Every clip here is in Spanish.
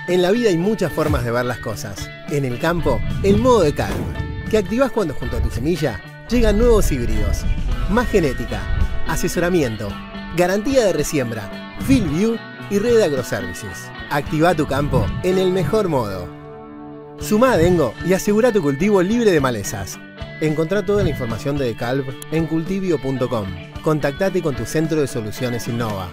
En la vida hay muchas formas de ver las cosas. En el campo, el modo de Calv, que activás cuando junto a tu semilla llegan nuevos híbridos. Más genética, asesoramiento, garantía de resiembra, FieldView y red de agroservices. Activa tu campo en el mejor modo. Sumá a Dengo y asegura tu cultivo libre de malezas. Encontrá toda la información de Calv en cultivio.com. Contactate con tu centro de soluciones Innova.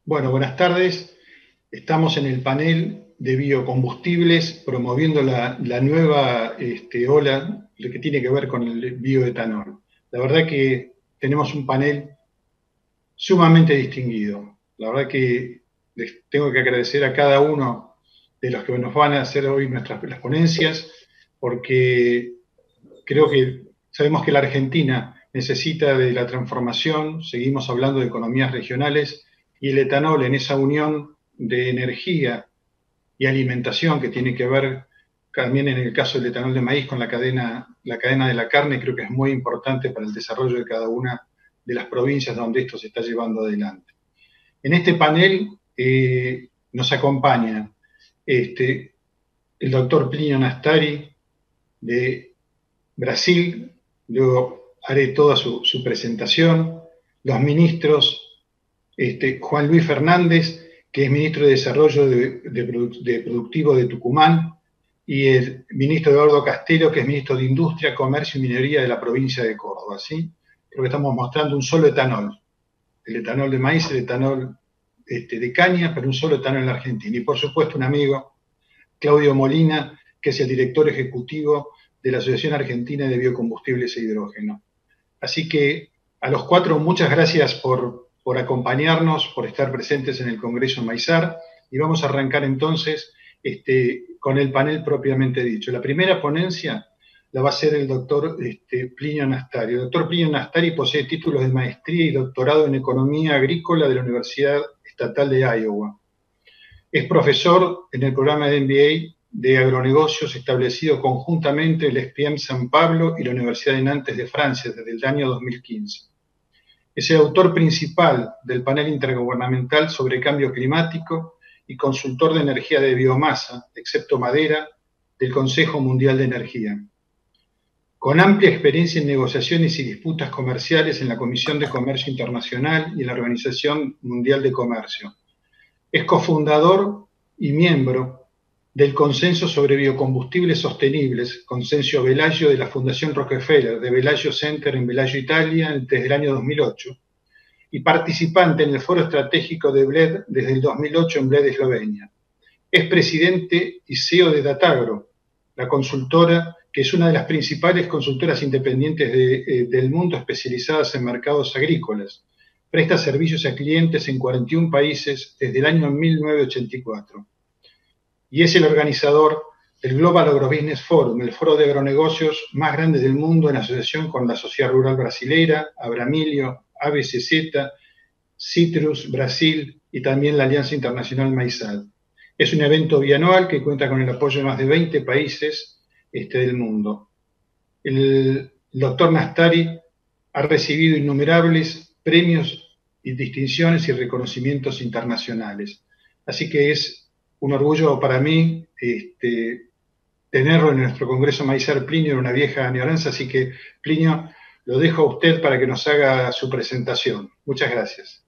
Bueno, buenas tardes. Estamos en el panel de biocombustibles promoviendo la nueva ola, lo que tiene que ver con el bioetanol. La verdad que tenemos un panel sumamente distinguido. La verdad que les tengo que agradecer a cada uno de los que nos van a hacer hoy las ponencias, porque creo que sabemos que la Argentina necesita de la transformación, seguimos hablando de economías regionales, y el etanol en esa unión de energía y alimentación que tiene que ver también en el caso del etanol de maíz con la cadena de la carne, creo que es muy importante para el desarrollo de cada una de las provincias donde esto se está llevando adelante. En este panel nos acompaña el doctor Plinio Nastari de Brasil, luego haré toda su presentación, los ministros Juan Luis Fernández, que es ministro de Desarrollo Productivo de Tucumán, y el ministro Eduardo Castelo, que es ministro de Industria, Comercio y Minería de la provincia de Córdoba. ¿Sí? Creo que estamos mostrando un solo etanol, el etanol de maíz, el etanol de caña, pero un solo etanol en la Argentina. Y por supuesto un amigo, Claudio Molina, que es el director ejecutivo de la Asociación Argentina de Biocombustibles e Hidrógeno. Así que a los cuatro, muchas gracias por acompañarnos, por estar presentes en el Congreso Maizar, y vamos a arrancar entonces con el panel propiamente dicho. La primera ponencia la va a hacer el doctor Plinio Nastari. El doctor Plinio Nastari posee títulos de maestría y doctorado en Economía Agrícola de la Universidad Estatal de Iowa. Es profesor en el programa de MBA de agronegocios establecido conjuntamente el SPM San Pablo y la Universidad de Nantes de Francia desde el año 2015. Es el autor principal del panel intergubernamental sobre cambio climático y consultor de energía de biomasa, excepto madera, del Consejo Mundial de Energía. Con amplia experiencia en negociaciones y disputas comerciales en la Comisión de Comercio Internacional y en la Organización Mundial de Comercio. Es cofundador y miembro del Consenso sobre Biocombustibles Sostenibles, Consenso Bellagio de la Fundación Rockefeller, de Bellagio Center en Bellagio, Italia, desde el año 2008, y participante en el Foro Estratégico de Bled desde el 2008 en Bled, Eslovenia. Es presidente y CEO de Datagro, la consultora que es una de las principales consultoras independientes del mundo especializadas en mercados agrícolas. Presta servicios a clientes en 41 países desde el año 1984. Y es el organizador del Global Agrobusiness Forum, el foro de agronegocios más grande del mundo en asociación con la Sociedad Rural Brasileira, Abramilio, ABCZ, Citrus Brasil y también la Alianza Internacional Maizal. Es un evento bianual que cuenta con el apoyo de más de 20 países del mundo. El doctor Nastari ha recibido innumerables premios y distinciones y reconocimientos internacionales. Así que es un orgullo para mí tenerlo en nuestro Congreso Maizar. Plinio, una vieja añoranza, así que Plinio, lo dejo a usted para que nos haga su presentación. Muchas gracias.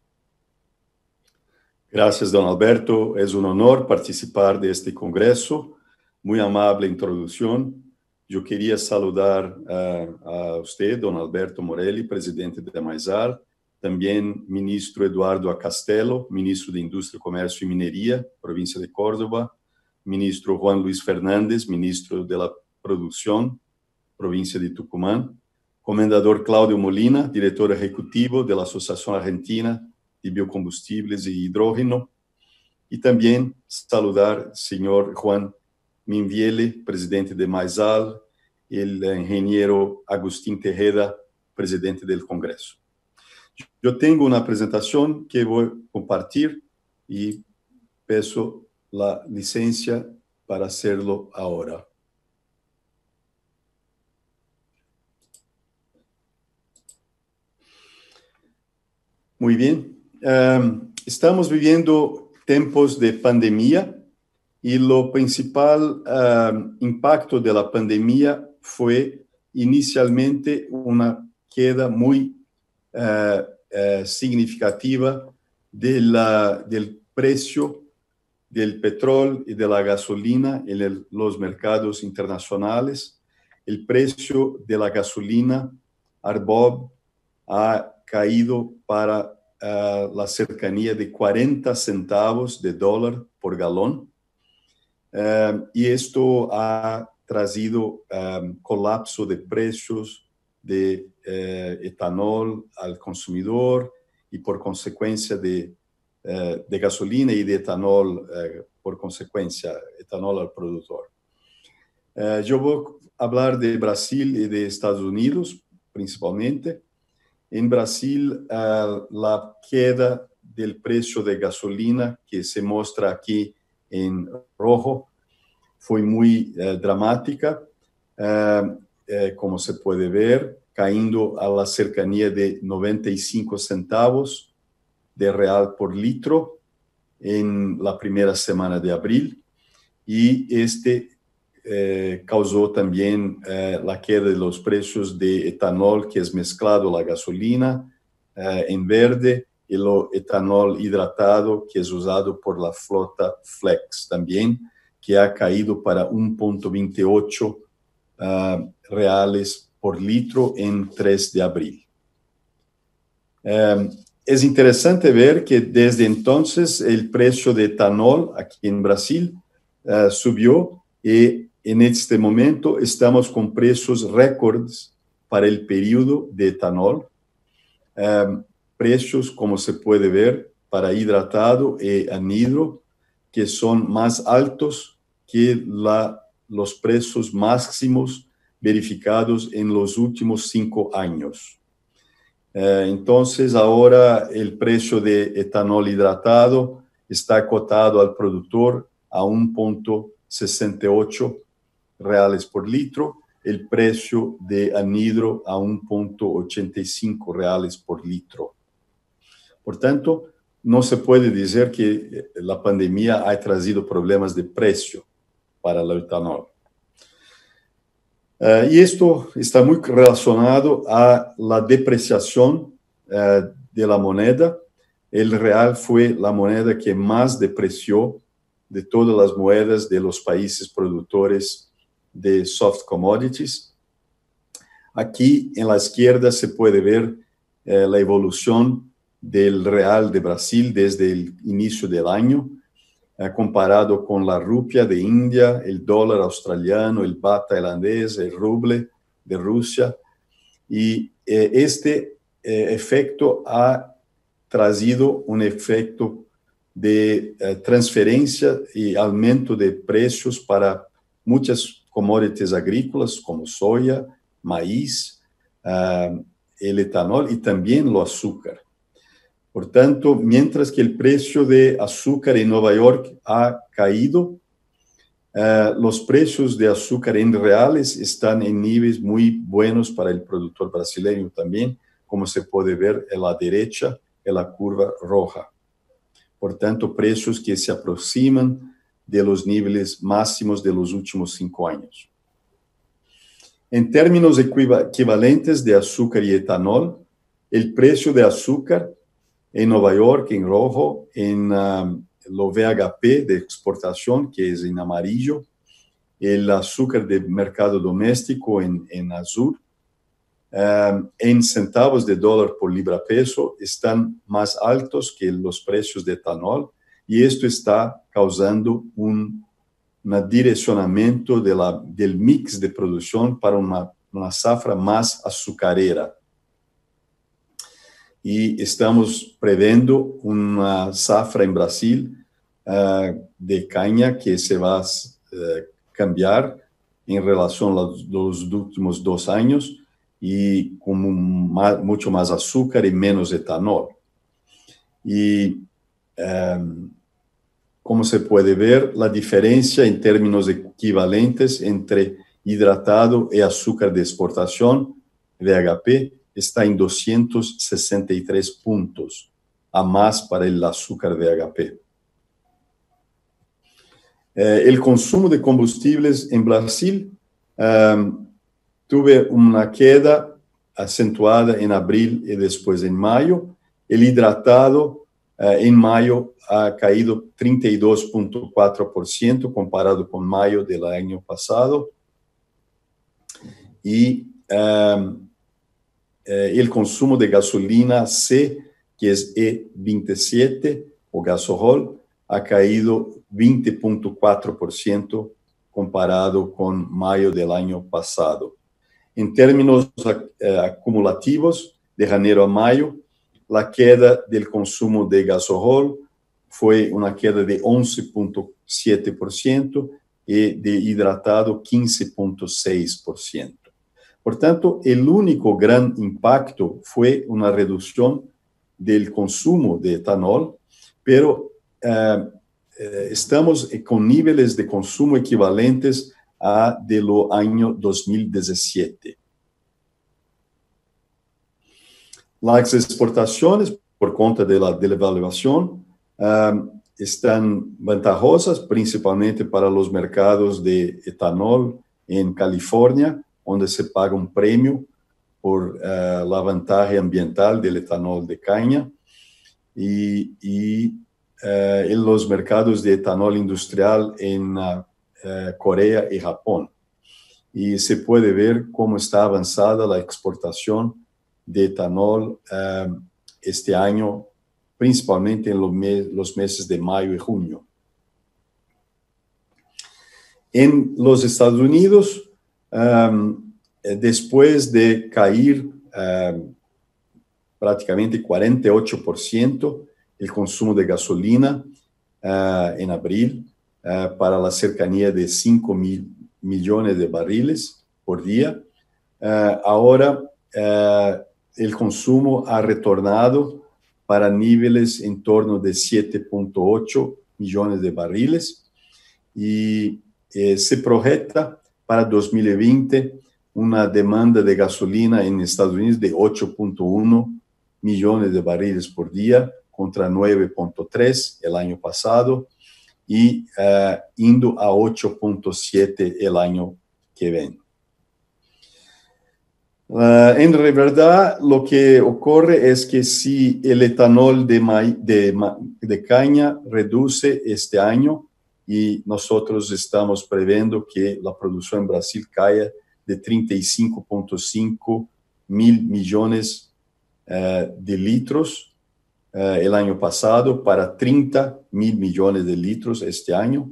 Gracias, don Alberto. Es un honor participar de este congreso. Muy amable introducción. Yo quería saludar a usted, don Alberto Morelli, presidente de Maizar, también ministro Eduardo Castelo, ministro de Industria, Comercio y Minería, provincia de Córdoba, ministro Juan Luis Fernández, ministro de la Producción, provincia de Tucumán, comendador Claudio Molina, director ejecutivo de la Asociación Argentina de biocombustibles y hidrógeno. Y también saludar al señor Juan Minviele, presidente de Maisal, el ingeniero Agustín Tejeda, presidente del Congreso. Yo tengo una presentación que voy a compartir y pido la licencia para hacerlo ahora. Muy bien. Estamos viviendo tiempos de pandemia y lo principal impacto de la pandemia fue inicialmente una queda muy significativa del precio del petróleo y de la gasolina en los mercados internacionales. El precio de la gasolina RBOB ha caído para la cercanía de 40 centavos de dólar por galón. Y esto ha trazido colapso de precios de etanol al consumidor y por consecuencia de gasolina y de etanol, por consecuencia, etanol al productor. Yo voy a hablar de Brasil y de Estados Unidos, principalmente. En Brasil, la queda del precio de gasolina, que se muestra aquí en rojo, fue muy dramática, como se puede ver, cayendo a la cercanía de 95 centavos de real por litro en la primera semana de abril. Y causó también la queda de los precios de etanol, que es mezclado a la gasolina en verde, y el etanol hidratado, que es usado por la flota Flex también, que ha caído para 1.28 reales por litro en 3 de abril. Es interesante ver que desde entonces el precio de etanol aquí en Brasil subió y en este momento estamos con precios récords para el periodo de etanol. Precios, como se puede ver, para hidratado y anhidro, que son más altos que los precios máximos verificados en los últimos 5 años. Entonces, ahora el precio de etanol hidratado está cotado al productor a 1.68 reales por litro, el precio de anhidro a 1.85 reales por litro. Por tanto, no se puede decir que la pandemia ha trazido problemas de precio para el etanol. Y esto está muy relacionado a la depreciación de la moneda. El real fue la moneda que más depreció de todas las monedas de los países productores de soft commodities. Aquí en la izquierda se puede ver la evolución del real de Brasil desde el inicio del año, comparado con la rupia de India, el dólar australiano, el baht tailandés, el ruble de Rusia. Y este efecto ha trazido un efecto de transferencia y aumento de precios para muchas commodities agrícolas como soya, maíz, el etanol y también el azúcar. Por tanto, mientras que el precio de azúcar en Nueva York ha caído, los precios de azúcar en reales están en niveles muy buenos para el productor brasileño también, como se puede ver a la derecha en la curva roja. Por tanto, precios que se aproximan de los niveles máximos de los últimos 5 años. En términos equivalentes de azúcar y etanol, el precio de azúcar en Nueva York, en rojo, en lo VHP de exportación, que es en amarillo, el azúcar de mercado doméstico en azul, en centavos de dólar por libra peso, están más altos que los precios de etanol, y esto está causando un direccionamiento del mix de producción para una zafra más azucarera. y estamos previendo una safra en Brasil de caña que se va a cambiar en relación a los últimos 2 años y con mucho más azúcar y menos etanol. Y como se puede ver, la diferencia en términos equivalentes entre hidratado y azúcar de exportación, VHP, está en 263 puntos, a más para el azúcar VHP. El consumo de combustibles en Brasil tuve una queda acentuada en abril y después en mayo. El hidratado en mayo ha caído 32.4% comparado con mayo del año pasado. Y el consumo de gasolina C, que es E27 o gasohol, ha caído 20.4% comparado con mayo del año pasado. En términos acumulativos, de enero a mayo, la queda del consumo de gasohol fue una queda de 11.7% y de hidratado 15.6%. Por tanto, el único gran impacto fue una reducción del consumo de etanol, pero estamos con niveles de consumo equivalentes a de lo año 2017. Las exportaciones, por cuenta de la devaluación, están ventajosas, principalmente para los mercados de etanol en California, donde se paga un premio por la ventaja ambiental del etanol de caña, y en los mercados de etanol industrial en Corea y Japón. Y se puede ver cómo está avanzada la exportación de etanol este año, principalmente en los meses de mayo y junio. En los Estados Unidos, después de caer prácticamente 48% el consumo de gasolina en abril, para la cercanía de 5 millones de barriles por día, ahora el consumo ha retornado para niveles en torno de 7.8 millones de barriles y se proyecta para 2020 una demanda de gasolina en Estados Unidos de 8.1 millones de barriles por día contra 9.3 el año pasado y indo a 8.7 el año que viene. En verdad, lo que ocurre es que si el etanol de caña reduce este año, y nosotros estamos previendo que la producción en Brasil caiga de 35.5 mil millones de litros el año pasado para 30 mil millones de litros este año.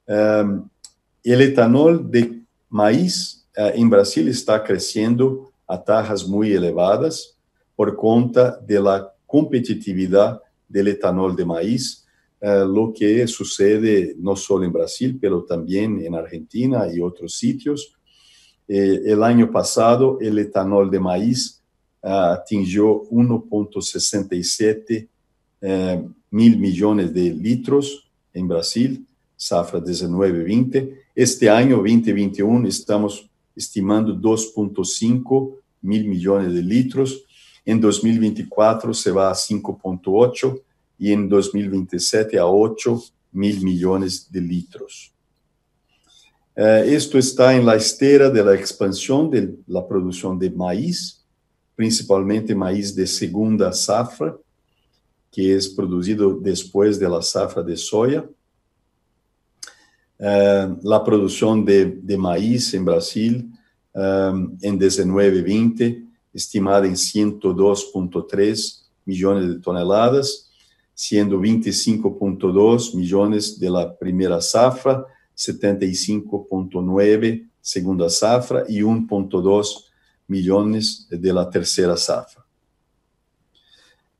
El etanol de maíz en Brasil está creciendo a tasas muy elevadas por cuenta de la competitividad del etanol de maíz, lo que sucede no solo en Brasil, pero también en Argentina y otros sitios. El año pasado, el etanol de maíz atingió 1.67 mil millones de litros en Brasil, safra 19-20. Este año, 2021, estamos estimando 2.5 mil millones de litros. En 2024 se va a 5.8 y en 2027 a 8 mil millones de litros. Esto está en la estera de la expansión de la producción de maíz, principalmente maíz de segunda safra, que es producido después de la safra de soya. La producción de maíz en Brasil en 19-20, estimada en 102.3 millones de toneladas, siendo 25.2 millones de la primera safra, 75.9 segunda safra y 1.2 millones de la tercera safra.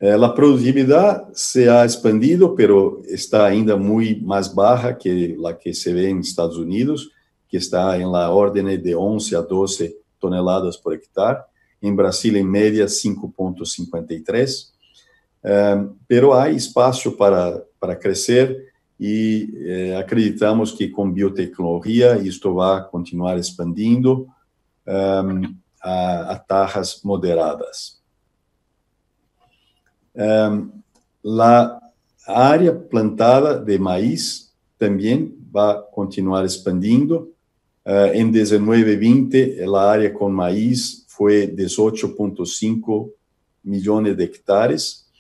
La productividad se ha expandido, pero está ainda muy más baja que la que se ve en Estados Unidos, que está en la orden de 11 a 12 toneladas por hectárea. En Brasil, en media, 5,53. Pero hay espacio para crecer y acreditamos que con biotecnología esto va a continuar expandiendo a tajas moderadas. La área plantada de maíz también va a continuar expandiendo. En 19-20, la área con maíz fue 18,5 millones de hectáreas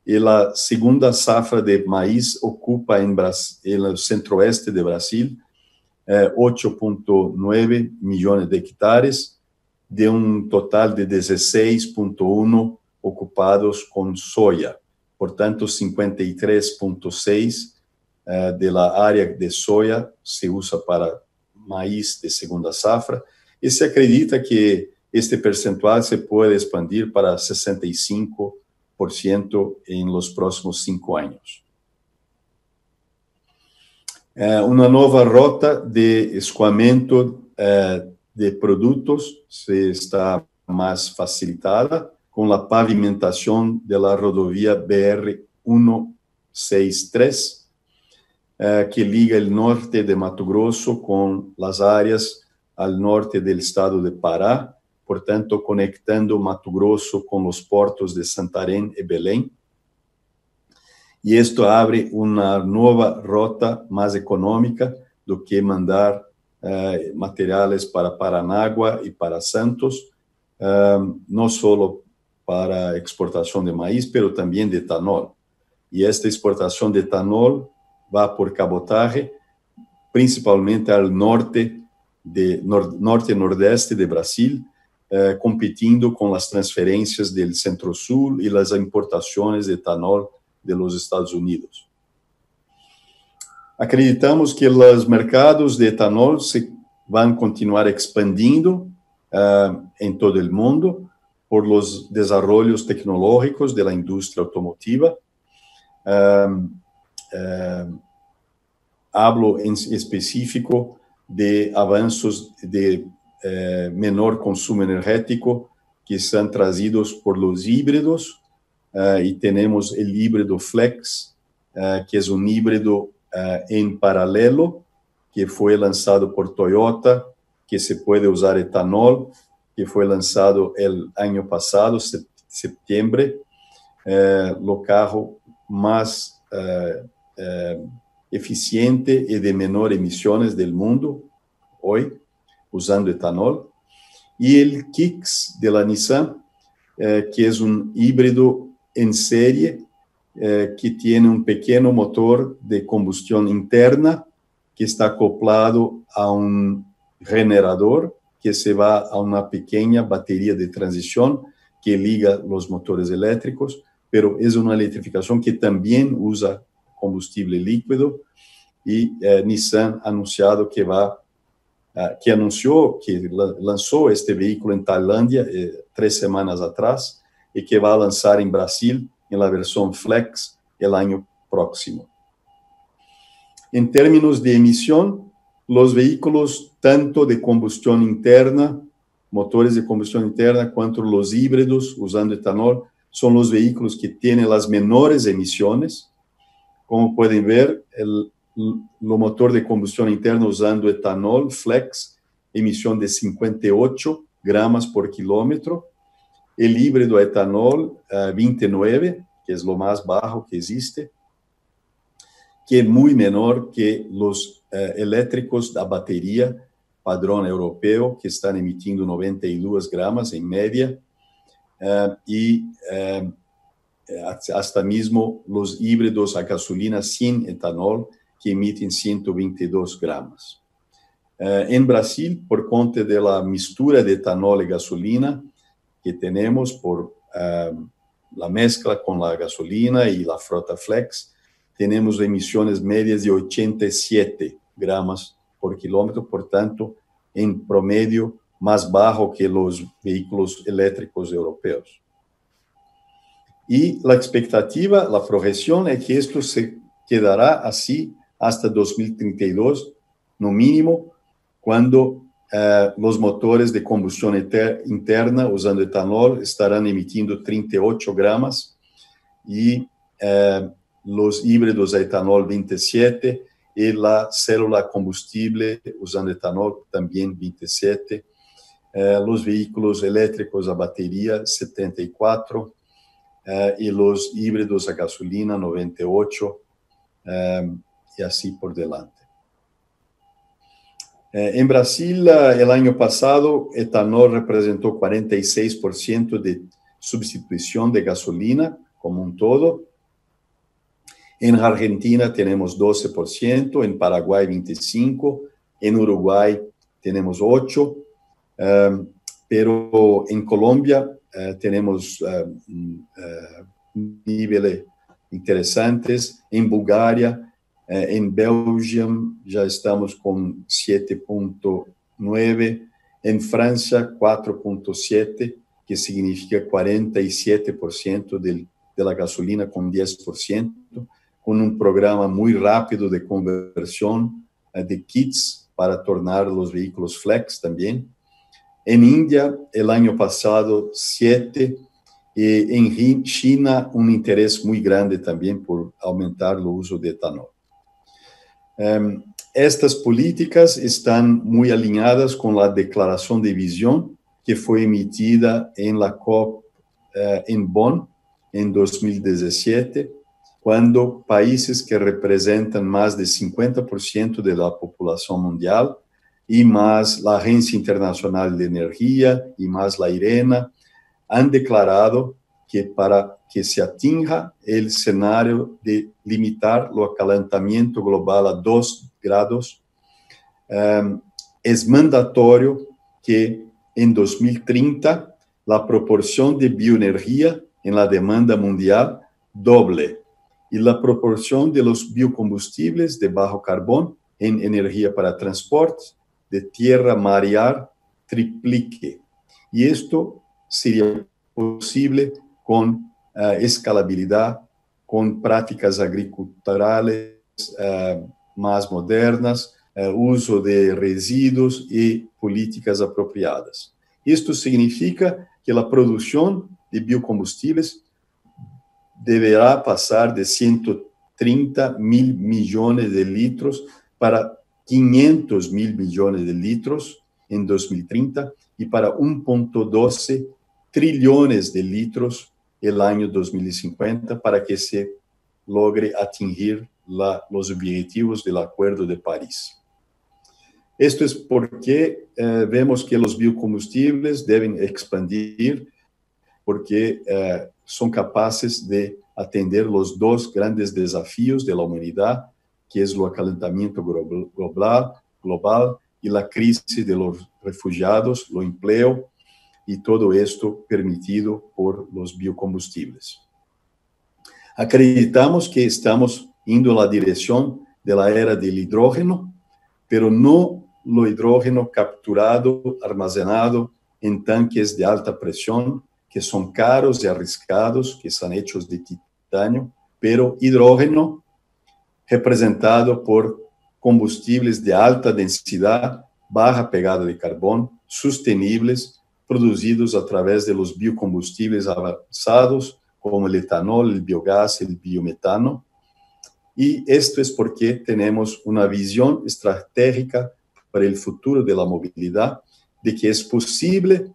y la segunda zafra de maíz ocupa en el centro-oeste de Brasil 8,9 millones de hectáreas de un total de 16,1 ocupados con soya. Por tanto, 53,6 de la área de soya se usa para maíz de segunda safra y se acredita que este percentual se puede expandir para 65% en los próximos 5 años. Una nueva rota de escoamiento de productos se está más facilitada con la pavimentación de la rodovía BR-163, que liga el norte de Mato Grosso con las áreas al norte del estado de Pará, por tanto, conectando Mato Grosso con los puertos de Santarém y Belém. Y esto abre una nueva ruta más económica do que mandar materiales para Paranaguá y para Santos, no solo para exportación de maíz, pero también de etanol. Y esta exportación de etanol va por cabotaje, principalmente al norte y nordeste de Brasil, compitiendo con las transferencias del centro-sur y las importaciones de etanol de los Estados Unidos. Acreditamos que los mercados de etanol se van a continuar expandiendo en todo el mundo por los desarrollos tecnológicos de la industria automotiva. Hablo en específico de avances de menor consumo energético que son trazidos por los híbridos, y tenemos el híbrido Flex, que es un híbrido en paralelo que fue lanzado por Toyota, que se puede usar etanol, que fue lanzado el año pasado, septiembre, lo carro más eficiente y de menor emisiones del mundo hoy, usando etanol. Y el Kicks de la Nissan, que es un híbrido en serie que tiene un pequeño motor de combustión interna que está acoplado a un generador que se va a una pequeña batería de transición que liga los motores eléctricos, pero es una electrificación que también usa combustible líquido y Nissan ha anunciado que lanzó este vehículo en Tailandia 3 semanas atrás y que va a lanzar en Brasil en la versión Flex el año próximo. En términos de emisión, los vehículos tanto de combustión interna, motores de combustión interna, cuanto los híbridos usando etanol, son los vehículos que tienen las menores emisiones. Como pueden ver, el motor de combustión interna usando etanol Flex, emisión de 58 gramos por kilómetro. El híbrido a etanol, 29, que es lo más bajo que existe, que es muy menor que los eléctricos a batería padrón europeo, que están emitiendo 92 gramos en media, y hasta mismo los híbridos a gasolina sin etanol, que emiten 122 gramos. En Brasil, por cuenta de la mixtura de etanol y gasolina que tenemos por la mezcla con la gasolina y la frota Flex, tenemos emisiones medias de 87 gramos por kilómetro, por tanto, en promedio más bajo que los vehículos eléctricos europeos. Y la expectativa, la proyección es que esto se quedará así hasta 2032, no mínimo, cuando los motores de combustión interna usando etanol estarán emitiendo 38 gramos y los híbridos a etanol 27 y la célula combustible usando etanol también 27. Los vehículos eléctricos a batería 74 y los híbridos a gasolina 98 y así por delante. En Brasil, el año pasado, etanol representó 46% de sustitución de gasolina como un todo. En Argentina tenemos 12%, en Paraguay 25%, en Uruguay tenemos 8%, pero en Colombia tenemos niveles interesantes. En Bulgaria, en Belgium ya estamos con 7.9%, en Francia 4.7%, que significa 47% de la gasolina con 10%, con un programa muy rápido de conversión de kits para tornar los vehículos flex también. En India, el año pasado 7%, y en China un interés muy grande también por aumentar el uso de etanol. Estas políticas están muy alineadas con la declaración de visión que fue emitida en la COP en Bonn en 2017, cuando países que representan más de 50% de la población mundial y más la Agencia Internacional de Energía y más la IRENA han declarado que para que se atinja el escenario de limitar el calentamiento global a 2 grados, es mandatorio que en 2030 la proporción de bioenergía en la demanda mundial doble y la proporción de los biocombustibles de bajo carbón en energía para transporte de tierra, mar y aire triplique. Y esto sería posible con escalabilidad, con prácticas agriculturales más modernas, uso de residuos y políticas apropiadas. Esto significa que la producción de biocombustibles deberá pasar de 130 mil millones de litros para 500 mil millones de litros en 2030 y para 1.12 trillones de litros el año 2050 para que se logre atingir los objetivos del Acuerdo de París. Esto es porque vemos que los biocombustibles deben expandir porque son capaces de atender los dos grandes desafíos de la humanidad, que es el calentamiento global y la crisis de los refugiados, el empleo, y todo esto permitido por los biocombustibles. Acreditamos que estamos indo en la dirección de la era del hidrógeno, pero no lo hidrógeno capturado, almacenado en tanques de alta presión, que son caros y arriesgados, que están hechos de titanio, pero hidrógeno representado por combustibles de alta densidad, baja pegada de carbón, sostenibles, produzidos a través de los biocombustibles avanzados, como el etanol, el biogás, el biometano. Y esto es porque tenemos una visión estratégica para el futuro de la movilidad, de que es posible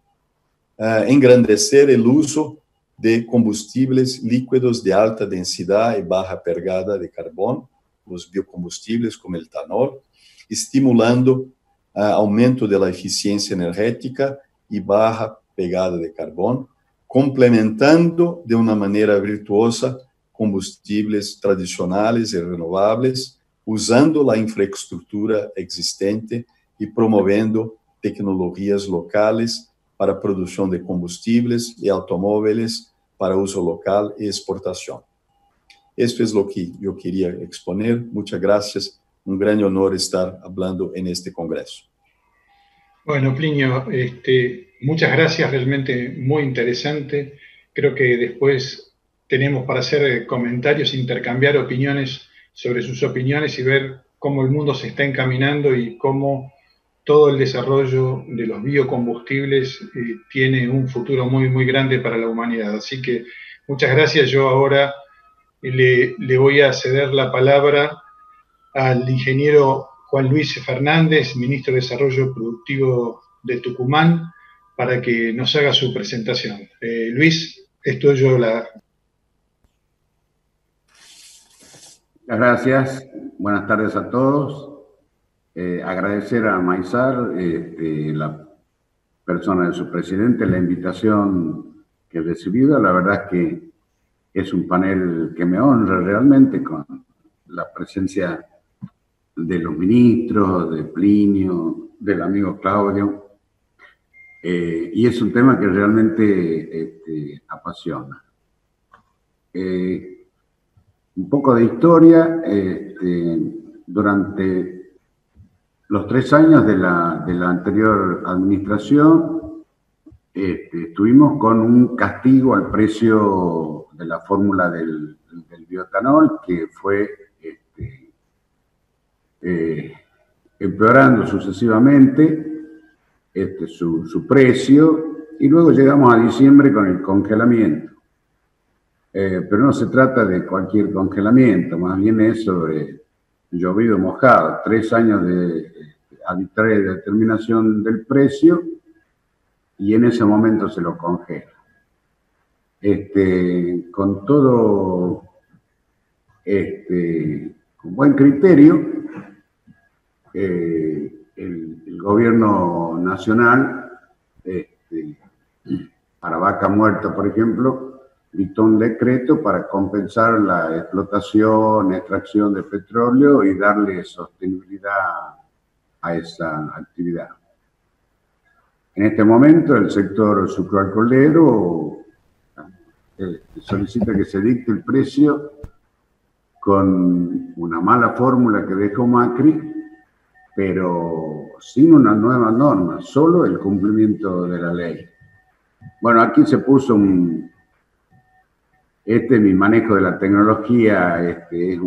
engrandecer el uso de combustibles líquidos de alta densidad y baja pegada de carbón, los biocombustibles como el etanol, estimulando aumento de la eficiencia energética y baja pegada de carbón, complementando de una manera virtuosa combustibles tradicionales y renovables, usando la infraestructura existente y promoviendo tecnologías locales para producción de combustibles y automóviles para uso local y exportación. Esto es lo que yo quería exponer. Muchas gracias. Un gran honor estar hablando en este congreso. Bueno, Plinio, muchas gracias, realmente muy interesante. Creo que después tenemos para hacer comentarios, intercambiar opiniones sobre sus opiniones y ver cómo el mundo se está encaminando y cómo todo el desarrollo de los biocombustibles tiene un futuro muy, muy grande para la humanidad. Así que muchas gracias. Yo ahora le voy a ceder la palabra al ingeniero Juan Luis Fernández, ministro de Desarrollo Productivo de Tucumán, para que nos haga su presentación. Luis, es tuyo la... Gracias, buenas tardes a todos. Agradecer a Maizar, la persona de su presidente, la invitación que he recibido. La verdad es que es un panel que me honra realmente con la presencia de los ministros, de Plinio, del amigo Claudio. Y es un tema que realmente apasiona. Un poco de historia. Durante los 3 años de la anterior administración, estuvimos con un castigo al precio de la fórmula del bioetanol, que fue empeorando sucesivamente su precio, y luego llegamos a diciembre con el congelamiento. Pero no se trata de cualquier congelamiento, más bien es sobre llovido mojado, 3 años de arbitraria determinación del precio, y en ese momento se lo congela. Con todo, con buen criterio, el gobierno nacional, para Vaca Muerta, por ejemplo, dictó un decreto para compensar la explotación, extracción de petróleo y darle sostenibilidad a esa actividad. En este momento, el sector sucroalcoholero solicita que se dicte el precio con una mala fórmula que dejó Macri, pero sin una nueva norma, solo el cumplimiento de la ley. Bueno, aquí se puso mi manejo de la tecnología, es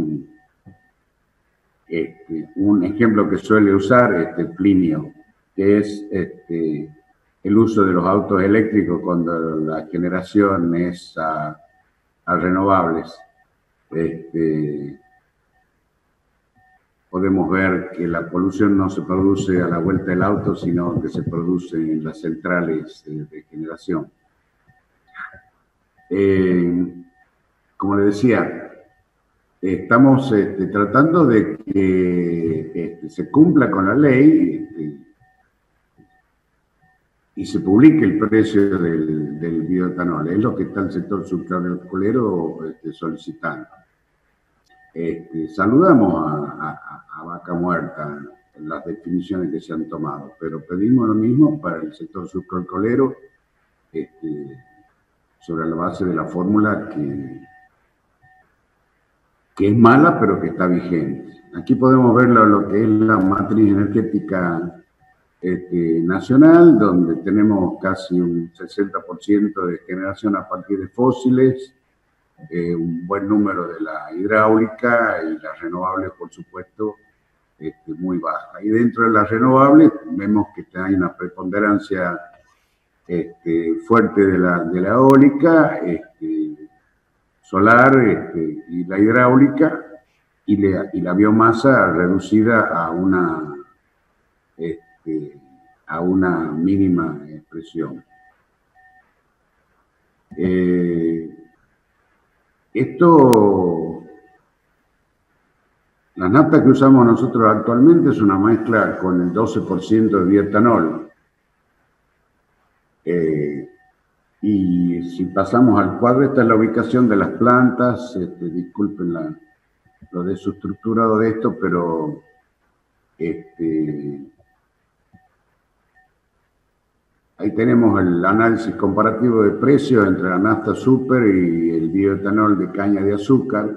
un ejemplo que suele usar Plinio, que es el uso de los autos eléctricos cuando la generación es a renovables. Podemos ver que la polución no se produce a la vuelta del auto, sino que se produce en las centrales de generación. Como le decía, estamos tratando de que se cumpla con la ley y se publique el precio del bioetanol. Es lo que está el sector sucroalcoholero solicitando. Saludamos a Vaca Muerta en las definiciones que se han tomado, pero pedimos lo mismo para el sector sucroalcoholero, sobre la base de la fórmula que es mala, pero que está vigente. Aquí podemos ver lo que es la matriz energética nacional, donde tenemos casi un 60% de generación a partir de fósiles, un buen número de la hidráulica, y las renovables, por supuesto, muy baja. Y dentro de las renovables vemos que hay una preponderancia fuerte de la eólica, solar, y la hidráulica, y la biomasa reducida a una mínima expresión. La nafta que usamos nosotros actualmente es una mezcla con el 12% de bioetanol. Y si pasamos al cuadro, esta es la ubicación de las plantas. Disculpen lo desestructurado de esto, pero ahí tenemos el análisis comparativo de precios entre la nafta super y el bioetanol de caña de azúcar.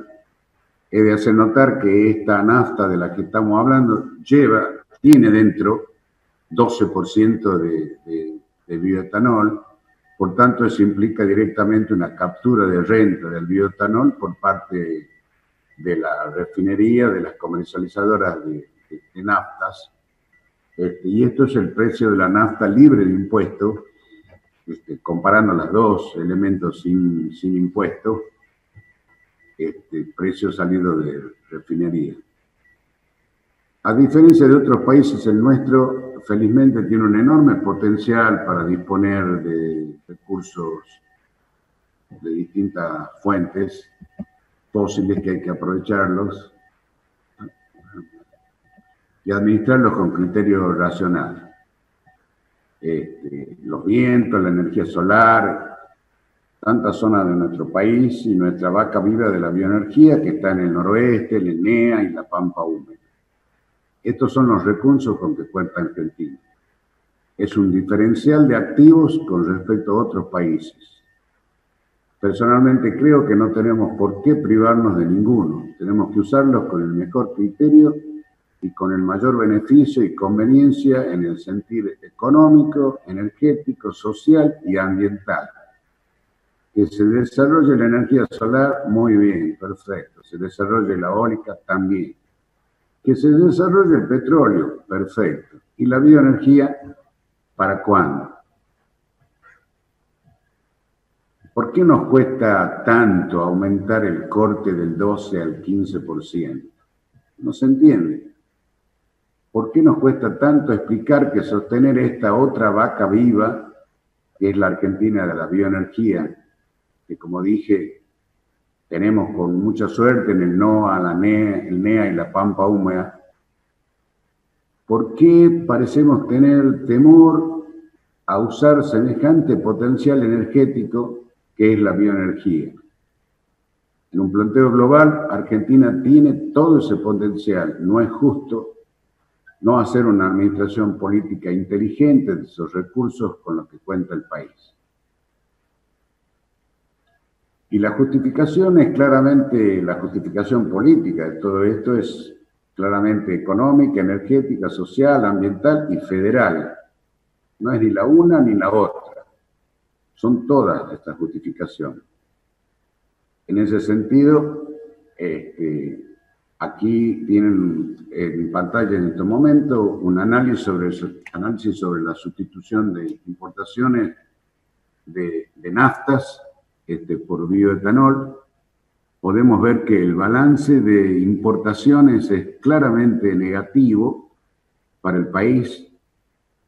He de hacer notar que esta nafta de la que estamos hablando tiene dentro 12% de bioetanol, Por tanto, eso implica directamente una captura de renta del bioetanol por parte de la refinería, de las comercializadoras de naftas. Y esto es el precio de la nafta libre de impuestos, comparando los dos elementos sin impuestos, precio salido de refinería. A diferencia de otros países, el nuestro felizmente tiene un enorme potencial para disponer de recursos de distintas fuentes fósiles que hay que aprovecharlos y administrarlos con criterio racional. Los vientos, la energía solar, tantas zonas de nuestro país y nuestra vaca viva de la bioenergía que está en el noroeste, en el NEA y la pampa húmeda. Estos son los recursos con que cuenta Argentina. Es un diferencial de activos con respecto a otros países. Personalmente creo que no tenemos por qué privarnos de ninguno. Tenemos que usarlos con el mejor criterio y con el mayor beneficio y conveniencia en el sentido económico, energético, social y ambiental. Que se desarrolle la energía solar, muy bien, perfecto. Se desarrolle la eólica, también. Que se desarrolle el petróleo, perfecto. ¿Y la bioenergía, para cuándo? ¿Por qué nos cuesta tanto aumentar el corte del 12 al 15%? No se entiende. ¿Por qué nos cuesta tanto explicar que sostener esta otra vaca viva, que es la Argentina de la bioenergía, que como dije, tenemos con mucha suerte en el NOA, el NEA y la pampa húmeda? ¿Por qué parecemos tener temor a usar semejante potencial energético que es la bioenergía? En un planteo global, Argentina tiene todo ese potencial. No es justo no hacer una administración política inteligente de esos recursos con los que cuenta el país. Y la justificación es claramente, la justificación política de todo esto es claramente económica, energética, social, ambiental y federal. No es ni la una ni la otra. Son todas estas justificaciones. En ese sentido, aquí tienen en pantalla en este momento un análisis sobre la sustitución de importaciones de naftas por bioetanol. Podemos ver que el balance de importaciones es claramente negativo para el país.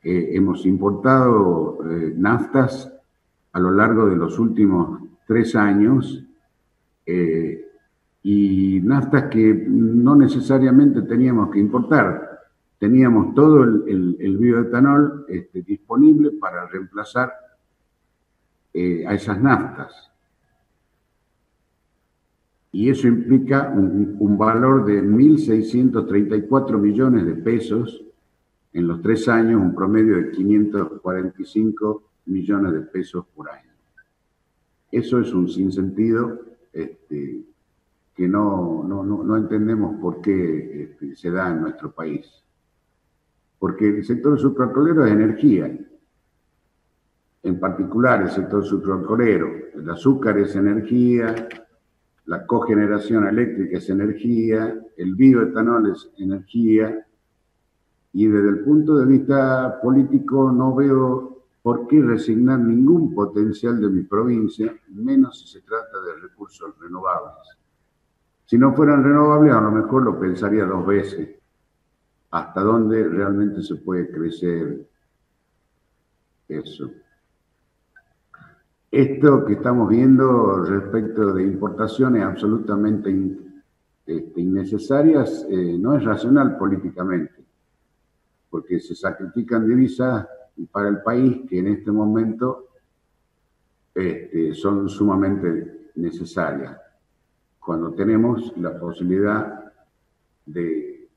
Hemos importado naftas a lo largo de los últimos 3 años y naftas que no necesariamente teníamos que importar. Teníamos todo el bioetanol disponible para reemplazar a esas naftas. Y eso implica un valor de 1.634 millones de pesos en los 3 años, un promedio de 545 millones de pesos por año. Eso es un sinsentido que no entendemos por qué se da en nuestro país. Porque el sector sucroalcoholero es energía. En particular el sector sucroalcoholero. El azúcar es energía, la cogeneración eléctrica es energía, el bioetanol es energía, y desde el punto de vista político no veo por qué resignar ningún potencial de mi provincia, menos si se trata de recursos renovables. Si no fueran renovables, a lo mejor lo pensaría 2 veces, hasta dónde realmente se puede crecer eso. Esto que estamos viendo respecto de importaciones absolutamente innecesarias no es racional políticamente, porque se sacrifican divisas para el país que en este momento son sumamente necesarias, cuando tenemos la posibilidad de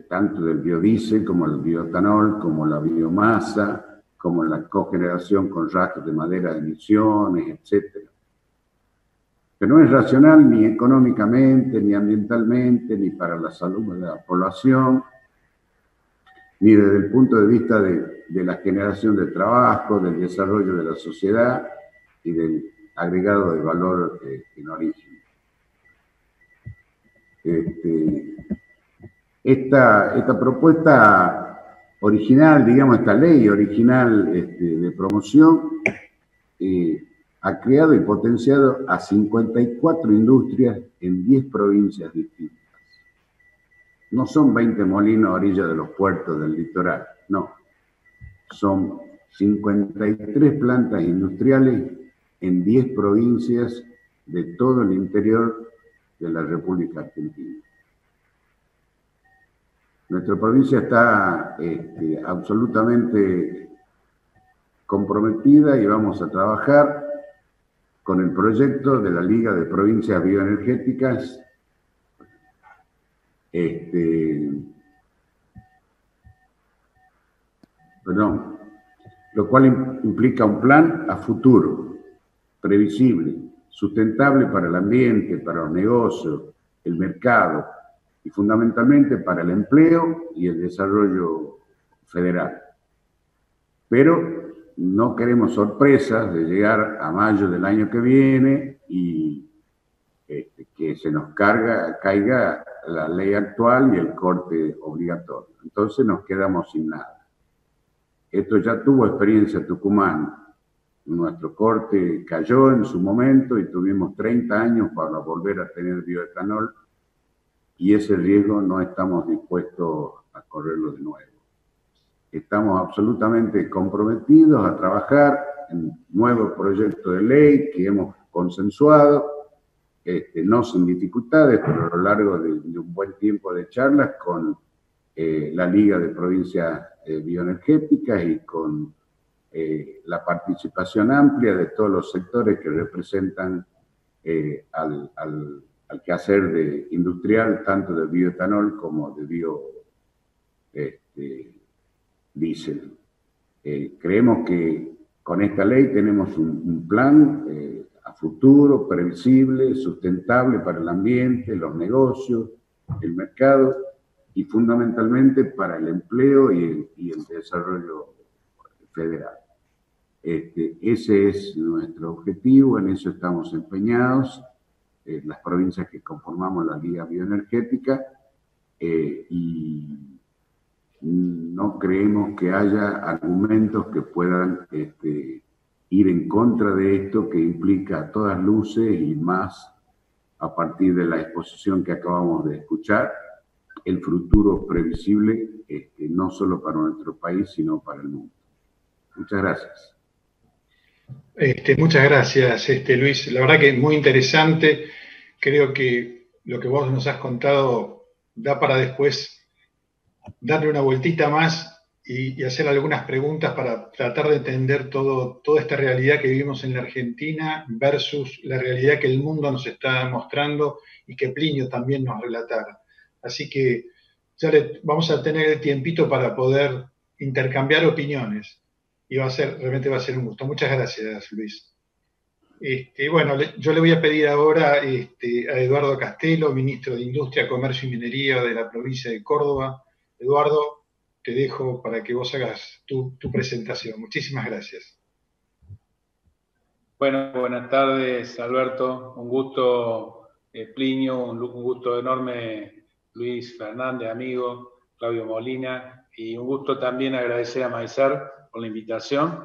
tanto del biodiesel como el bioetanol, como la biomasa, como la cogeneración con rastros de madera de emisiones, etc. Que no es racional ni económicamente, ni ambientalmente, ni para la salud de la población, ni desde el punto de vista de la generación de trabajo, del desarrollo de la sociedad, y del agregado de valor en origen. Esta propuesta original, digamos, esta ley original de promoción, ha creado y potenciado a 54 industrias en 10 provincias distintas. No son 20 molinos a orillas de los puertos del litoral, no. Son 53 plantas industriales en 10 provincias de todo el interior de la República Argentina. Nuestra provincia está absolutamente comprometida y vamos a trabajar con el proyecto de la Liga de Provincias Bioenergéticas, lo cual implica un plan a futuro, previsible, sustentable para el ambiente, para los negocios, el mercado y fundamentalmente para el empleo y el desarrollo federal. Pero no queremos sorpresas de llegar a mayo del año que viene y que se nos caiga la ley actual y el corte obligatorio. Entonces nos quedamos sin nada. Esto ya tuvo experiencia Tucumán. Nuestro corte cayó en su momento y tuvimos 30 años para volver a tener bioetanol y ese riesgo no estamos dispuestos a correrlo de nuevo. Estamos absolutamente comprometidos a trabajar en un nuevo proyecto de ley que hemos consensuado, no sin dificultades, pero a lo largo de un buen tiempo de charlas con la Liga de Provincias Bioenergéticas y con la participación amplia de todos los sectores que representan al quehacer industrial, tanto de bioetanol como de biodiesel. Creemos que con esta ley tenemos un plan a futuro, previsible, sustentable para el ambiente, los negocios, el mercado y fundamentalmente para el empleo y el desarrollo federal. Ese es nuestro objetivo, en eso estamos empeñados, las provincias que conformamos la Liga Bioenergética, y no creemos que haya argumentos que puedan ir en contra de esto, que implica a todas luces y más a partir de la exposición que acabamos de escuchar, el futuro previsible, no solo para nuestro país, sino para el mundo. Muchas gracias. Muchas gracias, Luis. La verdad que es muy interesante. Creo que lo que vos nos has contado da para después darle una vueltita más y hacer algunas preguntas para tratar de entender toda esta realidad que vivimos en la Argentina versus la realidad que el mundo nos está mostrando y que Plinio también nos relatara. Así que ya vamos a tener el tiempito para poder intercambiar opiniones y realmente va a ser un gusto. Muchas gracias, Luis. Bueno, yo le voy a pedir ahora a Eduardo Castelo, ministro de Industria, Comercio y Minería de la provincia de Córdoba. Eduardo, te dejo para que vos hagas tu presentación. Muchísimas gracias. Bueno, buenas tardes, Alberto. Un gusto, Plinio, un gusto enorme, Luis Fernández, amigo, Claudio Molina, y un gusto también agradecer a Maizar por la invitación.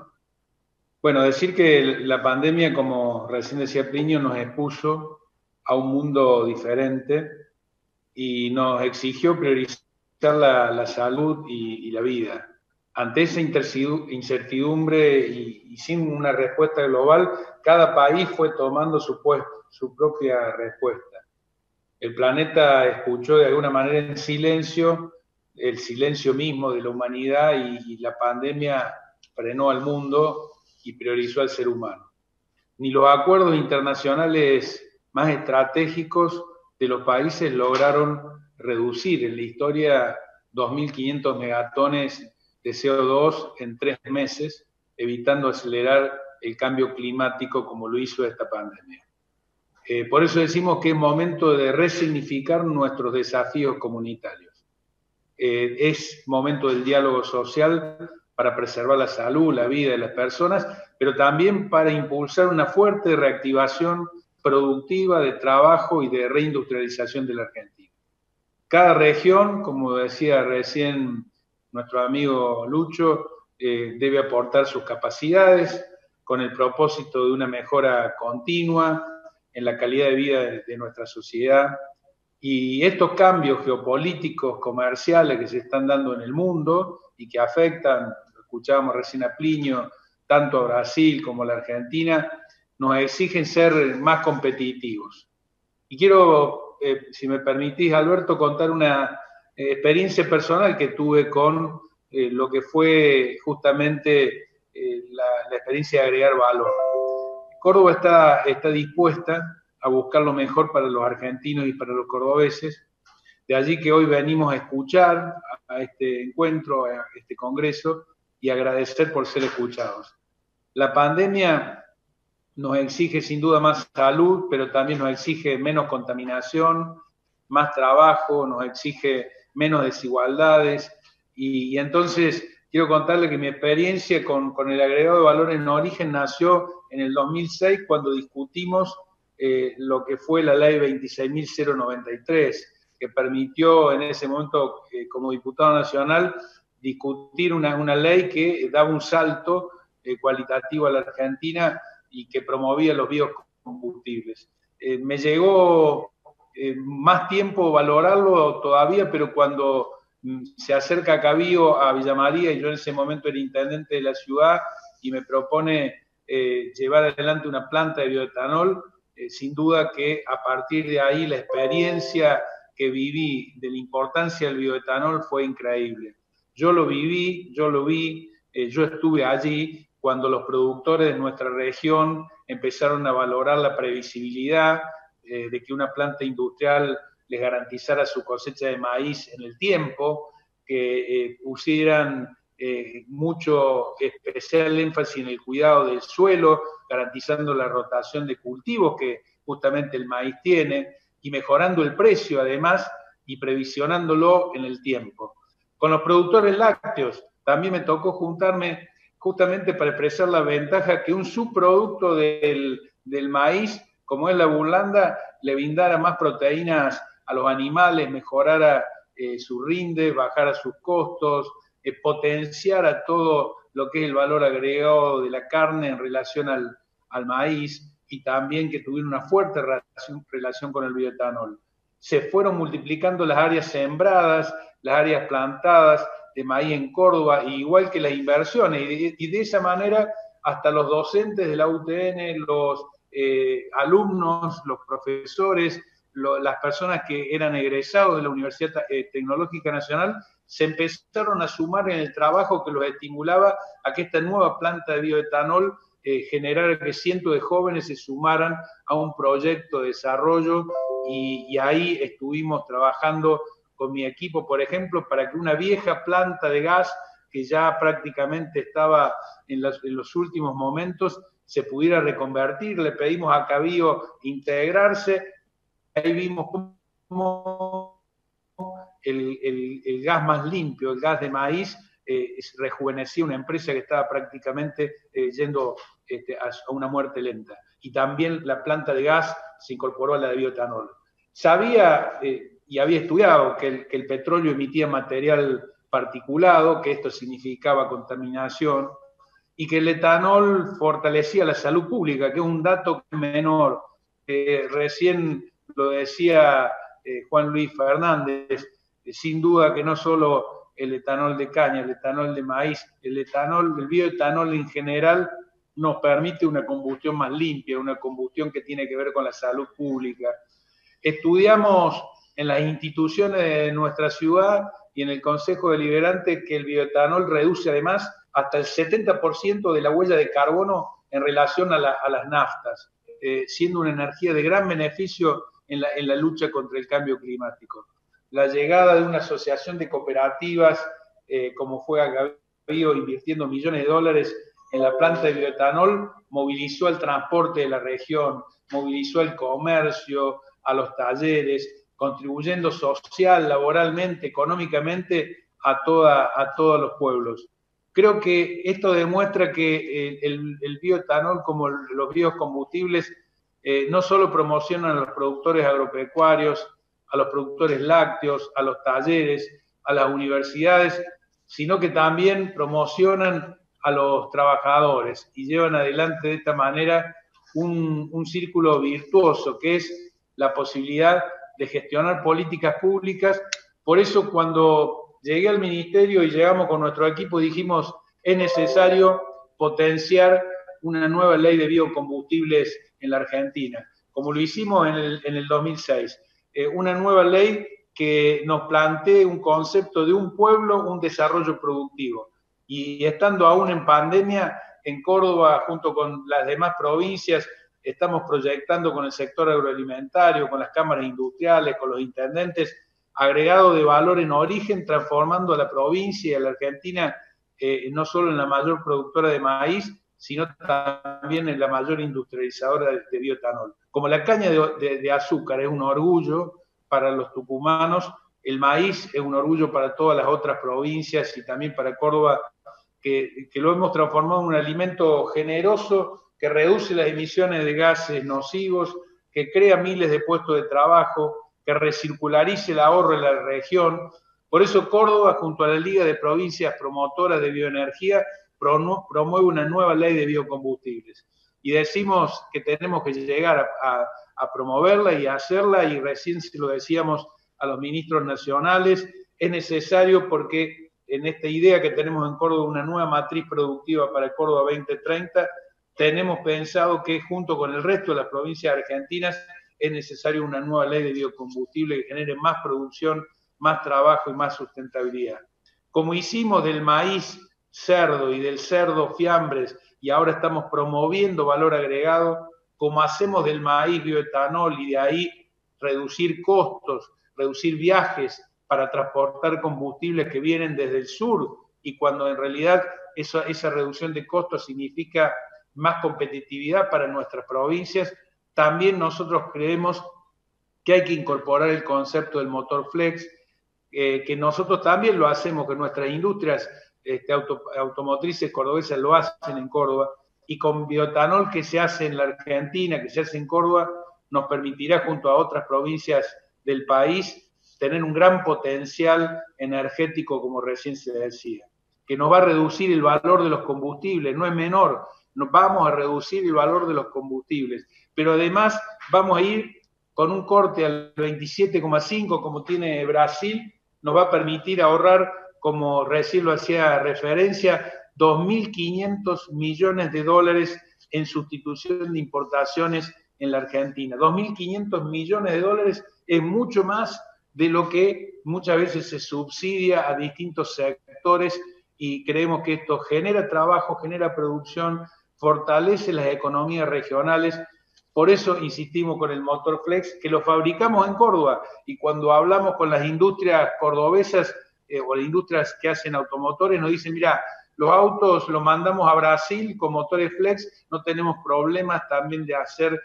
Bueno, decir que la pandemia, como recién decía Plinio, nos expuso a un mundo diferente y nos exigió priorizar la salud y la vida. Ante esa incertidumbre y sin una respuesta global, cada país fue tomando su propia respuesta. El planeta escuchó de alguna manera en silencio, el silencio mismo de la humanidad, y la pandemia frenó al mundo y priorizó al ser humano. Ni los acuerdos internacionales más estratégicos de los países lograron reducir en la historia 2.500 megatones de CO2 en 3 meses, evitando acelerar el cambio climático como lo hizo esta pandemia. Por eso decimos que es momento de resignificar nuestros desafíos comunitarios. Es momento del diálogo social para preservar la salud, la vida de las personas, pero también para impulsar una fuerte reactivación productiva de trabajo y de reindustrialización de la Argentina. Cada región, como decía recién nuestro amigo Lucho, debe aportar sus capacidades con el propósito de una mejora continua en la calidad de vida de nuestra sociedad. Y estos cambios geopolíticos, comerciales que se están dando en el mundo y que afectan, lo escuchábamos recién a Plinio, tanto a Brasil como a la Argentina, nos exigen ser más competitivos. Y quiero, si me permitís, Alberto, contar una experiencia personal que tuve con lo que fue justamente la experiencia de agregar valor. Córdoba está dispuesta a buscar lo mejor para los argentinos y para los cordobeses. De allí que hoy venimos a escuchar a este encuentro, a este congreso, y agradecer por ser escuchados. La pandemia nos exige sin duda más salud, pero también nos exige menos contaminación, más trabajo, nos exige menos desigualdades, y entonces quiero contarle que mi experiencia con el agregado de valor en origen nació en el 2006 cuando discutimos lo que fue la ley 26.093, que permitió en ese momento, como diputado nacional, discutir una ley que daba un salto cualitativo a la Argentina y que promovía los biocombustibles. Me llegó más tiempo valorarlo todavía, pero cuando se acerca Cabío a Villa María, y yo en ese momento era intendente de la ciudad, y me propone llevar adelante una planta de bioetanol, sin duda que a partir de ahí la experiencia que viví de la importancia del bioetanol fue increíble. Yo lo viví, yo lo vi, yo estuve allí cuando los productores de nuestra región empezaron a valorar la previsibilidad de que una planta industrial les garantizara su cosecha de maíz en el tiempo, que pusieran mucho especial énfasis en el cuidado del suelo, garantizando la rotación de cultivos que justamente el maíz tiene, y mejorando el precio además y previsionándolo en el tiempo. Con los productores lácteos también me tocó juntarme justamente para expresar la ventaja que un subproducto del maíz, como es la burlanda, le brindara más proteínas a los animales, mejorara su rinde, bajara sus costos, potenciara todo lo que es el valor agregado de la carne en relación al maíz, y también que tuviera una fuerte relación con el bioetanol. Se fueron multiplicando las áreas sembradas, las áreas plantadas de maíz en Córdoba, igual que las inversiones, y de esa manera hasta los docentes de la UTN, los alumnos, los profesores, las personas que eran egresados de la Universidad Tecnológica Nacional, se empezaron a sumar en el trabajo que los estimulaba a que esta nueva planta de bioetanol generara que cientos de jóvenes se sumaran a un proyecto de desarrollo, y ahí estuvimos trabajando con mi equipo, por ejemplo, para que una vieja planta de gas que ya prácticamente estaba en los últimos momentos se pudiera reconvertir. Le pedimos a Cabío integrarse. Ahí vimos cómo el gas más limpio, el gas de maíz, rejuvenecía una empresa que estaba prácticamente yendo a una muerte lenta. Y también la planta de gas se incorporó a la de bioetanol. Sabía y había estudiado que el petróleo emitía material particulado, que esto significaba contaminación, y que el etanol fortalecía la salud pública, que es un dato menor. Recién lo decía Juan Luis Fernández, sin duda que no solo el etanol de caña, el etanol de maíz, el bioetanol en general nos permite una combustión más limpia, una combustión que tiene que ver con la salud pública. Estudiamos en las instituciones de nuestra ciudad y en el Consejo Deliberante que el bioetanol reduce además hasta el 70% de la huella de carbono en relación a las naftas, siendo una energía de gran beneficio en la lucha contra el cambio climático. La llegada de una asociación de cooperativas, como fue Cabío, invirtiendo millones de dólares en la planta de bioetanol, movilizó el transporte de la región, movilizó el comercio, a los talleres, contribuyendo social, laboralmente, económicamente a todos los pueblos. Creo que esto demuestra que el bioetanol, como los biocombustibles, no solo promocionan a los productores agropecuarios, a los productores lácteos, a los talleres, a las universidades, sino que también promocionan a los trabajadores y llevan adelante de esta manera un círculo virtuoso, que es la posibilidad de gestionar políticas públicas. Por eso, cuando llegué al ministerio y llegamos con nuestro equipo, dijimos, es necesario potenciar una nueva ley de biocombustibles en la Argentina, como lo hicimos en el 2006. Una nueva ley que nos plantee un concepto de un pueblo, un desarrollo productivo. Y estando aún en pandemia, en Córdoba, junto con las demás provincias, estamos proyectando con el sector agroalimentario, con las cámaras industriales, con los intendentes, agregado de valor en origen, transformando a la provincia y a la Argentina no solo en la mayor productora de maíz, sino también en la mayor industrializadora de bioetanol. Como la caña de azúcar es un orgullo para los tucumanos, el maíz es un orgullo para todas las otras provincias y también para Córdoba, que lo hemos transformado en un alimento generoso que reduce las emisiones de gases nocivos, que crea miles de puestos de trabajo, que recircularice el ahorro en la región. Por eso Córdoba, junto a la Liga de Provincias Promotoras de Bioenergía, promueve una nueva ley de biocombustibles. Y decimos que tenemos que llegar a promoverla y a hacerla, y recién se lo decíamos a los ministros nacionales, es necesario porque en esta idea que tenemos en Córdoba, una nueva matriz productiva para Córdoba 2030, tenemos pensado que junto con el resto de las provincias argentinas es necesario una nueva ley de biocombustible que genere más producción, más trabajo y más sustentabilidad. Como hicimos del maíz cerdo y del cerdo fiambres, y ahora estamos promoviendo valor agregado, como hacemos del maíz bioetanol y de ahí reducir costos, reducir viajes para transportar combustibles que vienen desde el sur, y cuando en realidad esa reducción de costos significa más competitividad para nuestras provincias, también nosotros creemos que hay que incorporar el concepto del motor flex, que nosotros también lo hacemos, que nuestras industrias automotrices cordobesas lo hacen en Córdoba, y con bioetanol que se hace en la Argentina, que se hace en Córdoba, nos permitirá junto a otras provincias del país tener un gran potencial energético, como recién se decía, que nos va a reducir el valor de los combustibles, no es menor, nos vamos a reducir el valor de los combustibles, pero además vamos a ir con un corte al 27,5 como tiene Brasil, nos va a permitir ahorrar, como recién lo hacía referencia, 2.500 millones de dólares en sustitución de importaciones en la Argentina. 2.500 millones de dólares es mucho más de lo que muchas veces se subsidia a distintos sectores, y creemos que esto genera trabajo, genera producción, fortalece las economías regionales. Por eso insistimos con el motor flex, que lo fabricamos en Córdoba, y cuando hablamos con las industrias cordobesas o las industrias que hacen automotores, nos dicen, mira, los autos los mandamos a Brasil con motores flex, no tenemos problemas también de hacer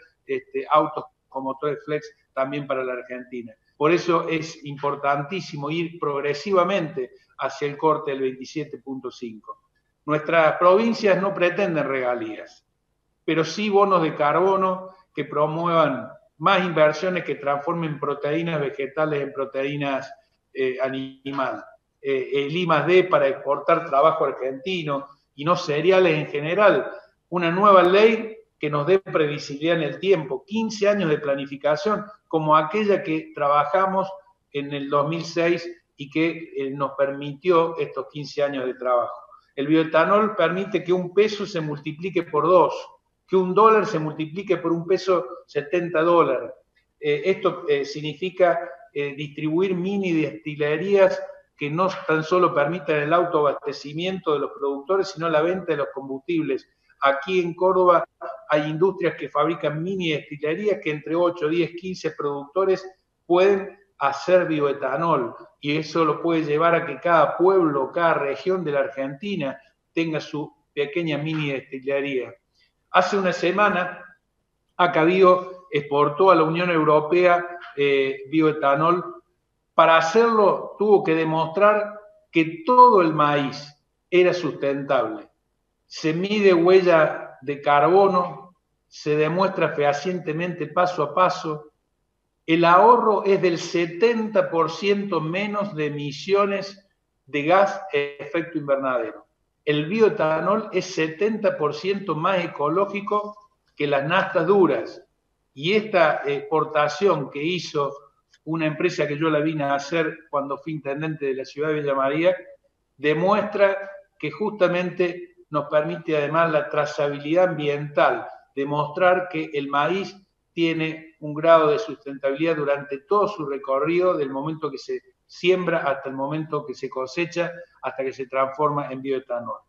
autos con motores flex también para la Argentina. Por eso es importantísimo ir progresivamente hacia el corte del 27,5. Nuestras provincias no pretenden regalías, pero sí bonos de carbono que promuevan más inversiones que transformen proteínas vegetales en proteínas animales. El I+D para exportar trabajo argentino y no cereales en general. Una nueva ley que nos dé previsibilidad en el tiempo, 15 años de planificación, como aquella que trabajamos en el 2006 y que nos permitió estos 15 años de trabajo. El bioetanol permite que un peso se multiplique por 2, que un dólar se multiplique por un peso 70 dólares. Esto significa distribuir mini destilerías que no tan solo permitan el autoabastecimiento de los productores, sino la venta de los combustibles. Aquí en Córdoba hay industrias que fabrican mini destilerías que entre 8, 10, 15 productores pueden hacer bioetanol, y eso lo puede llevar a que cada pueblo, cada región de la Argentina tenga su pequeña mini destilería. Hace una semana Acabio exportó a la Unión Europea bioetanol. Para hacerlo tuvo que demostrar que todo el maíz era sustentable. Se mide huella de carbono, se demuestra fehacientemente paso a paso. El ahorro es del 70% menos de emisiones de gas de efecto invernadero. El bioetanol es 70% más ecológico que las naftas duras. Y esta exportación que hizo una empresa que yo la vine a hacer cuando fui intendente de la ciudad de Villa María, demuestra que justamente nos permite además la trazabilidad ambiental, demostrar que el maíz tiene un grado de sustentabilidad durante todo su recorrido, del momento que se siembra hasta el momento que se cosecha, hasta que se transforma en bioetanol.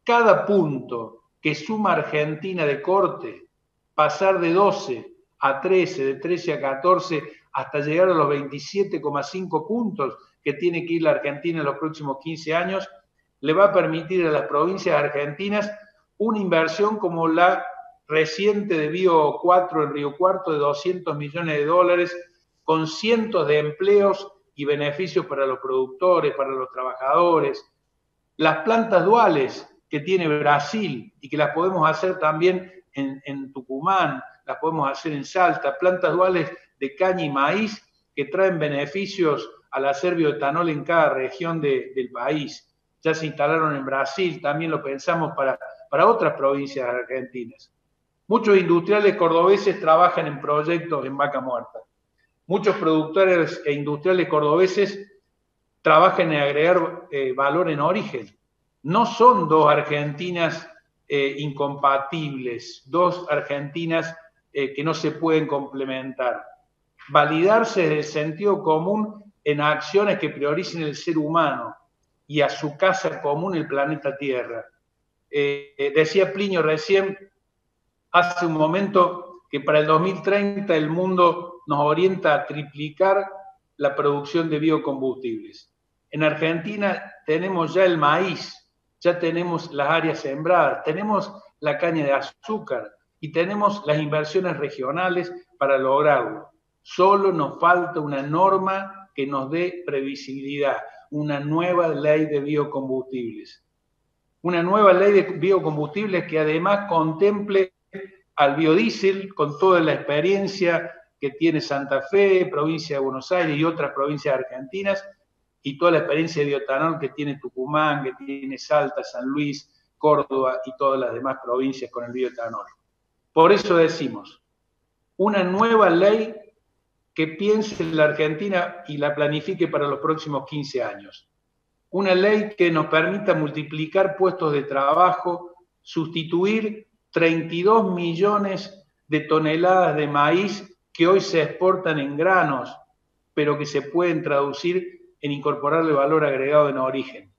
Cada punto que suma Argentina de corte, pasar de 12 a 13, de 13 a 14, hasta llegar a los 27,5 puntos que tiene que ir la Argentina en los próximos 15 años, le va a permitir a las provincias argentinas una inversión como la reciente de Bio 4 en Río Cuarto de $200 millones, con cientos de empleos y beneficios para los productores, para los trabajadores. Las plantas duales que tiene Brasil y que las podemos hacer también en Tucumán, las podemos hacer en Salta, plantas duales de caña y maíz que traen beneficios al hacer bioetanol en cada región del país. Ya se instalaron en Brasil, también lo pensamos para otras provincias argentinas. Muchos industriales cordobeses trabajan en proyectos en Vaca Muerta. Muchos productores e industriales cordobeses trabajan en agregar valor en origen. No son dos Argentinas incompatibles, dos Argentinas que no se pueden complementar. Validarse desde el sentido común en acciones que prioricen el ser humano y a su casa común, el planeta Tierra. Decía Plinio recién, hace un momento, que para el 2030 el mundo nos orienta a triplicar la producción de biocombustibles. En Argentina tenemos ya el maíz, ya tenemos las áreas sembradas, tenemos la caña de azúcar y tenemos las inversiones regionales para lograrlo. Solo nos falta una norma que nos dé previsibilidad, una nueva ley de biocombustibles. Una nueva ley de biocombustibles que además contemple al biodiesel con toda la experiencia que tiene Santa Fe, provincia de Buenos Aires y otras provincias argentinas, y toda la experiencia de bioetanol que tiene Tucumán, que tiene Salta, San Luis, Córdoba y todas las demás provincias con el bioetanol. Por eso decimos, una nueva ley que piense en la Argentina y la planifique para los próximos 15 años. Una ley que nos permita multiplicar puestos de trabajo, sustituir 32 millones de toneladas de maíz que hoy se exportan en granos, pero que se pueden traducir en incorporarle valor agregado en origen.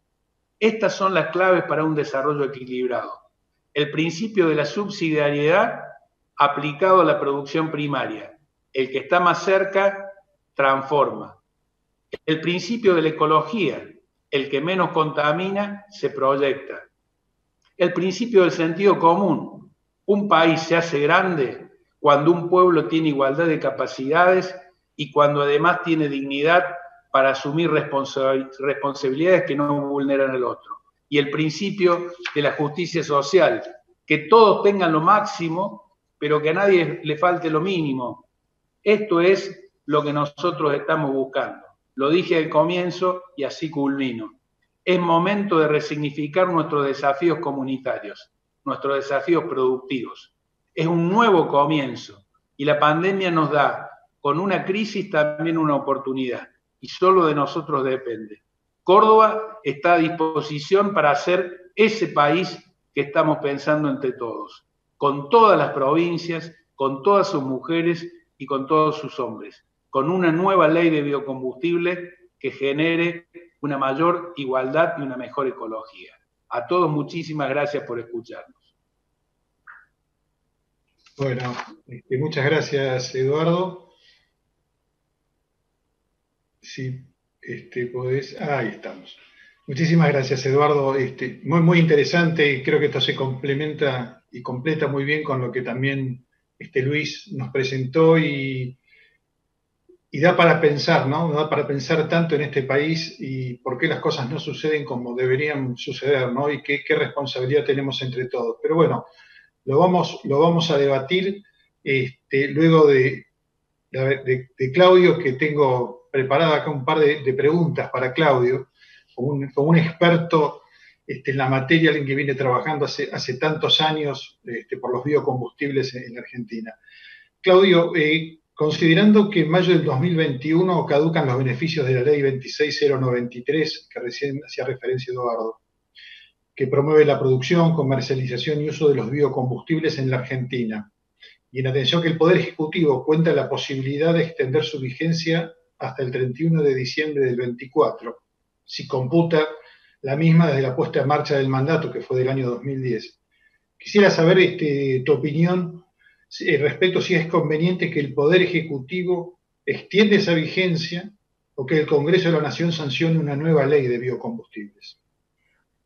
Estas son las claves para un desarrollo equilibrado. El principio de la subsidiariedad aplicado a la producción primaria. El que está más cerca transforma. El principio de la ecología. El que menos contamina se proyecta. El principio del sentido común. Un país se hace grande cuando un pueblo tiene igualdad de capacidades y cuando además tiene dignidad para asumir responsabilidades que no vulneran al otro. Y el principio de la justicia social, que todos tengan lo máximo, pero que a nadie le falte lo mínimo. Esto es lo que nosotros estamos buscando. Lo dije al comienzo y así culmino. Es momento de resignificar nuestros desafíos comunitarios, nuestros desafíos productivos. Es un nuevo comienzo y la pandemia nos da, con una crisis, también una oportunidad. Y solo de nosotros depende. Córdoba está a disposición para ser ese país que estamos pensando entre todos, con todas las provincias, con todas sus mujeres y con todos sus hombres, con una nueva ley de biocombustible que genere una mayor igualdad y una mejor ecología. A todos muchísimas gracias por escucharnos. Bueno, muchas gracias, Eduardo. Si podés, ahí estamos. Muchísimas gracias, Eduardo. Muy interesante, y creo que esto se complementa y completa muy bien con lo que también Luis nos presentó y da para pensar, ¿no? Da para pensar tanto en este país y por qué las cosas no suceden como deberían suceder, ¿no? Y qué responsabilidad tenemos entre todos. Pero bueno, lo vamos a debatir luego de Claudio, que tengo preparada acá un par de preguntas para Claudio, como un experto en la materia, alguien que viene trabajando hace tantos años por los biocombustibles en Argentina. Claudio, considerando que en mayo del 2021 caducan los beneficios de la ley 26093, que recién hacía referencia Eduardo, que promueve la producción, comercialización y uso de los biocombustibles en la Argentina, y en atención que el Poder Ejecutivo cuenta la posibilidad de extender su vigencia hasta el 31 de diciembre del 24, si computa la misma desde la puesta en marcha del mandato, que fue del año 2010. Quisiera saber tu opinión respecto a si es conveniente que el Poder Ejecutivo extienda esa vigencia o que el Congreso de la Nación sancione una nueva ley de biocombustibles.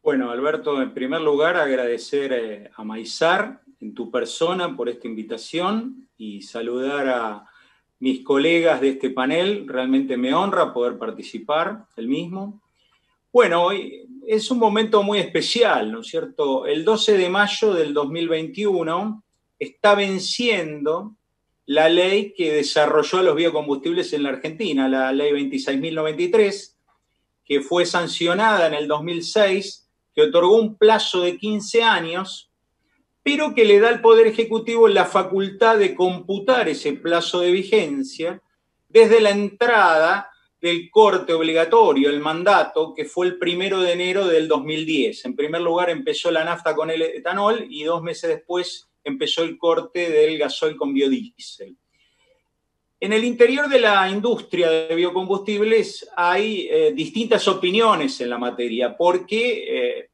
Bueno, Alberto, en primer lugar agradecer a Maizar en tu persona por esta invitación y saludar a mis colegas de este panel. Realmente me honra poder participar del mismo. Bueno, hoy es un momento muy especial, ¿no es cierto? El 12 de mayo del 2021 está venciendo la ley que desarrolló los biocombustibles en la Argentina, la ley 26.093, que fue sancionada en el 2006, que otorgó un plazo de 15 años, pero que le da al Poder Ejecutivo la facultad de computar ese plazo de vigencia desde la entrada del corte obligatorio, el mandato, que fue el 1 de enero del 2010. En primer lugar empezó la nafta con el etanol y 2 meses después empezó el corte del gasoil con biodiesel. En el interior de la industria de biocombustibles hay distintas opiniones en la materia, porque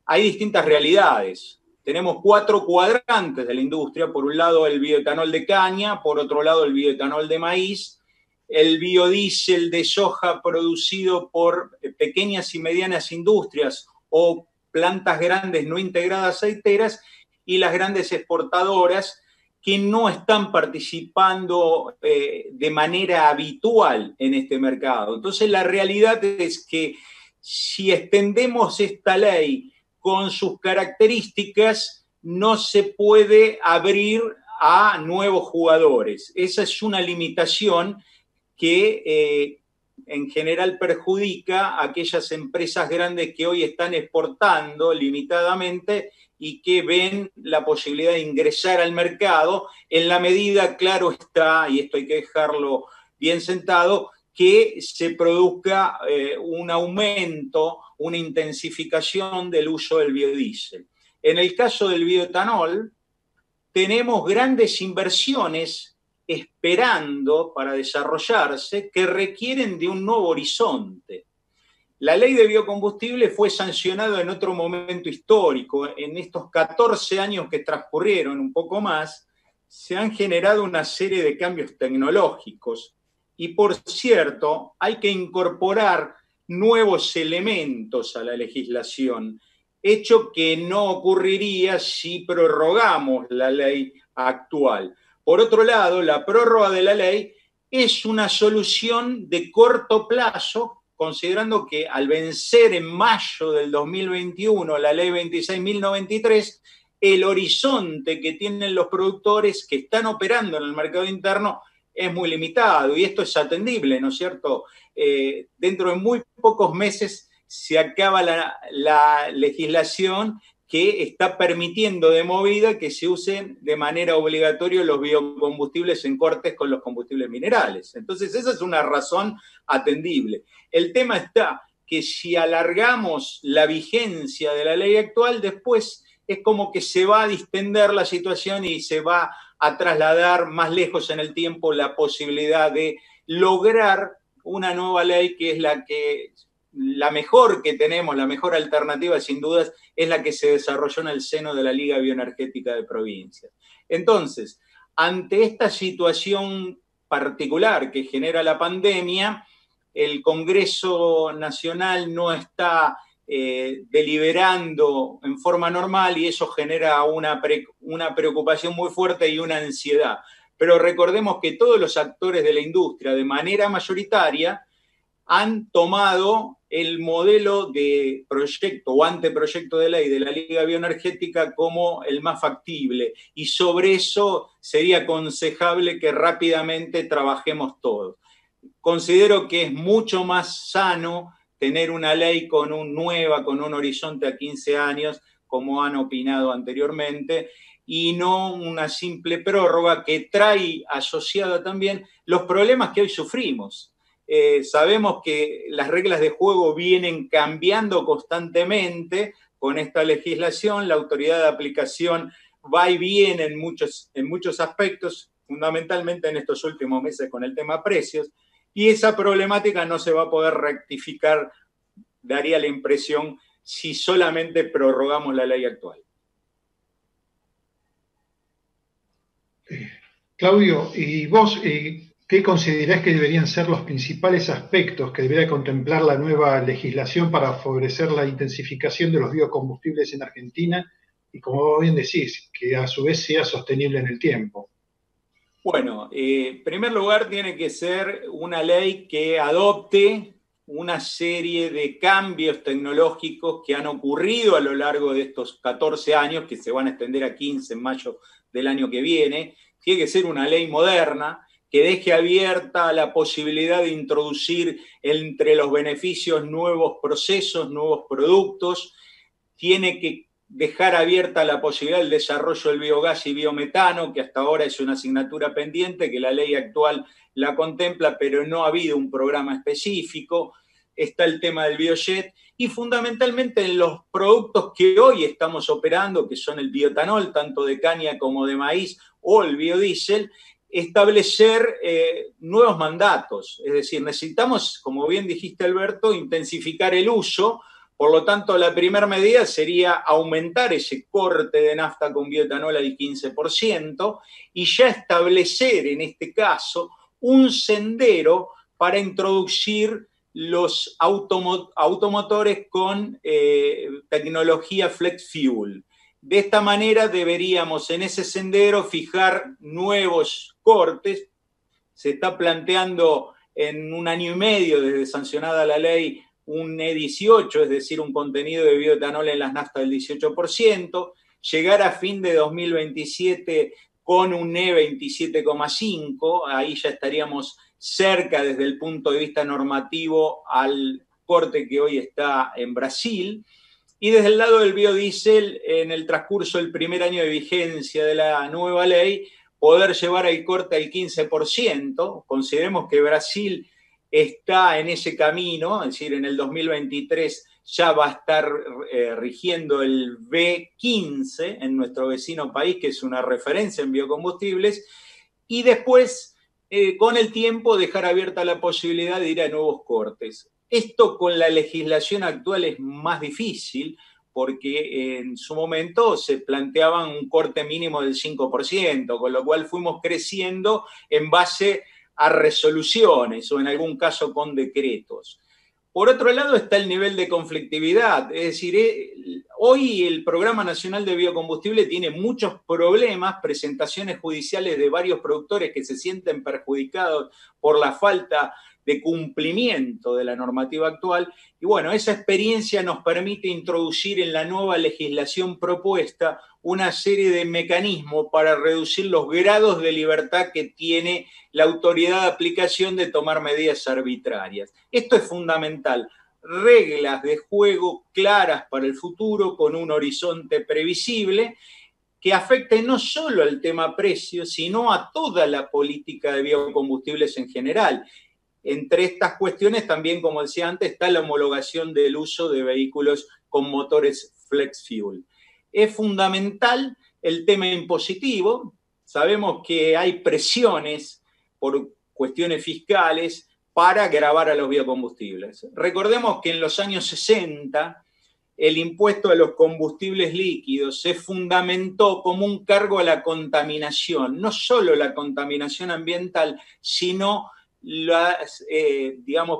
hay distintas realidades. Tenemos 4 cuadrantes de la industria: por un lado el bioetanol de caña, por otro lado el bioetanol de maíz, el biodiesel de soja producido por pequeñas y medianas industrias o plantas grandes no integradas aceiteras, y las grandes exportadoras que no están participando de manera habitual en este mercado. Entonces, la realidad es que si extendemos esta ley con sus características, no se puede abrir a nuevos jugadores. Esa es una limitación que en general perjudica a aquellas empresas grandes que hoy están exportando limitadamente y que ven la posibilidad de ingresar al mercado en la medida, claro está, y esto hay que dejarlo bien sentado, que se produzca un aumento, una intensificación del uso del biodiesel. En el caso del bioetanol, tenemos grandes inversiones esperando para desarrollarse que requieren de un nuevo horizonte. La ley de biocombustible fue sancionada en otro momento histórico. En estos 14 años que transcurrieron, un poco más, se han generado una serie de cambios tecnológicos. Y por cierto, hay que incorporar nuevos elementos a la legislación, hecho que no ocurriría si prorrogamos la ley actual. Por otro lado, la prórroga de la ley es una solución de corto plazo, considerando que al vencer en mayo del 2021 la ley 26.093, el horizonte que tienen los productores que están operando en el mercado interno es muy limitado, y esto es atendible, ¿no es cierto? Dentro de muy pocos meses se acaba la legislación que está permitiendo de movida que se usen de manera obligatoria los biocombustibles en cortes con los combustibles minerales. Entonces, esa es una razón atendible. El tema está que si alargamos la vigencia de la ley actual, después es como que se va a distender la situación y se va a trasladar más lejos en el tiempo la posibilidad de lograr una nueva ley que es la mejor que tenemos, la mejor alternativa sin dudas, es la que se desarrolló en el seno de la Liga Bioenergética de Provincias. Entonces, ante esta situación particular que genera la pandemia, el Congreso Nacional no está deliberando en forma normal y eso genera una preocupación muy fuerte y una ansiedad. pero recordemos que todos los actores de la industria, de manera mayoritaria, han tomado el modelo de proyecto o anteproyecto de ley de la Liga Bioenergética como el más factible, y sobre eso sería aconsejable que rápidamente trabajemos todos. Considero que es mucho más sano tener una ley con un horizonte a 15 años, como han opinado anteriormente, y no una simple prórroga que trae asociada también los problemas que hoy sufrimos. Sabemos que las reglas de juego vienen cambiando constantemente con esta legislación, la autoridad de aplicación va y viene en muchos aspectos, fundamentalmente en estos últimos meses con el tema precios, y esa problemática no se va a poder rectificar, daría la impresión, si solamente prorrogamos la ley actual. Claudio, ¿y vos qué considerás que deberían ser los principales aspectos que debería contemplar la nueva legislación para favorecer la intensificación de los biocombustibles en Argentina y, como bien decís, que a su vez sea sostenible en el tiempo? Bueno, en primer lugar tiene que ser una ley que adopte una serie de cambios tecnológicos que han ocurrido a lo largo de estos 14 años, que se van a extender a 15 en mayo del año que viene. Tiene que ser una ley moderna, que deje abierta la posibilidad de introducir entre los beneficios nuevos procesos, nuevos productos. Tiene que dejar abierta la posibilidad del desarrollo del biogás y biometano, que hasta ahora es una asignatura pendiente, que la ley actual la contempla, pero no ha habido un programa específico. Está el tema del biojet, y fundamentalmente en los productos que hoy estamos operando, que son el bioetanol, tanto de caña como de maíz, o el biodiesel, establecer nuevos mandatos. Es decir, necesitamos, como bien dijiste, Alberto, intensificar el uso. Por lo tanto, la primera medida sería aumentar ese corte de nafta con bioetanol al 15% y ya establecer, en este caso, un sendero para introducir los automotores con tecnología flex fuel. De esta manera deberíamos en ese sendero fijar nuevos cortes. Se está planteando en 1 año y medio desde sancionada la ley un E18, es decir, un contenido de bioetanol en las naftas del 18%, llegar a fin de 2027 con un E27,5, ahí ya estaríamos cerca desde el punto de vista normativo al corte que hoy está en Brasil. Y desde el lado del biodiesel, en el transcurso del primer año de vigencia de la nueva ley, poder llevar el corte al 15%. Consideremos que Brasil está en ese camino, es decir, en el 2023 ya va a estar rigiendo el B15 en nuestro vecino país, que es una referencia en biocombustibles, y después, con el tiempo, dejar abierta la posibilidad de ir a nuevos cortes. Esto con la legislación actual es más difícil, porque en su momento se planteaban un corte mínimo del 5%, con lo cual fuimos creciendo en base a resoluciones o en algún caso con decretos. Por otro lado está el nivel de conflictividad, es decir, hoy el Programa Nacional de Biocombustible tiene muchos problemas, presentaciones judiciales de varios productores que se sienten perjudicados por la falta de cumplimiento de la normativa actual, y bueno, esa experiencia nos permite introducir en la nueva legislación propuesta una serie de mecanismos para reducir los grados de libertad que tiene la autoridad de aplicación de tomar medidas arbitrarias. Esto es fundamental. Reglas de juego claras para el futuro, con un horizonte previsible, que afecte no solo al tema precios, sino a toda la política de biocombustibles en general. Entre estas cuestiones también, como decía antes, está la homologación del uso de vehículos con motores flex fuel. Es fundamental el tema impositivo. Sabemos que hay presiones por cuestiones fiscales para gravar a los biocombustibles. Recordemos que en los años 60 el impuesto a los combustibles líquidos se fundamentó como un cargo a la contaminación, no solo la contaminación ambiental, sino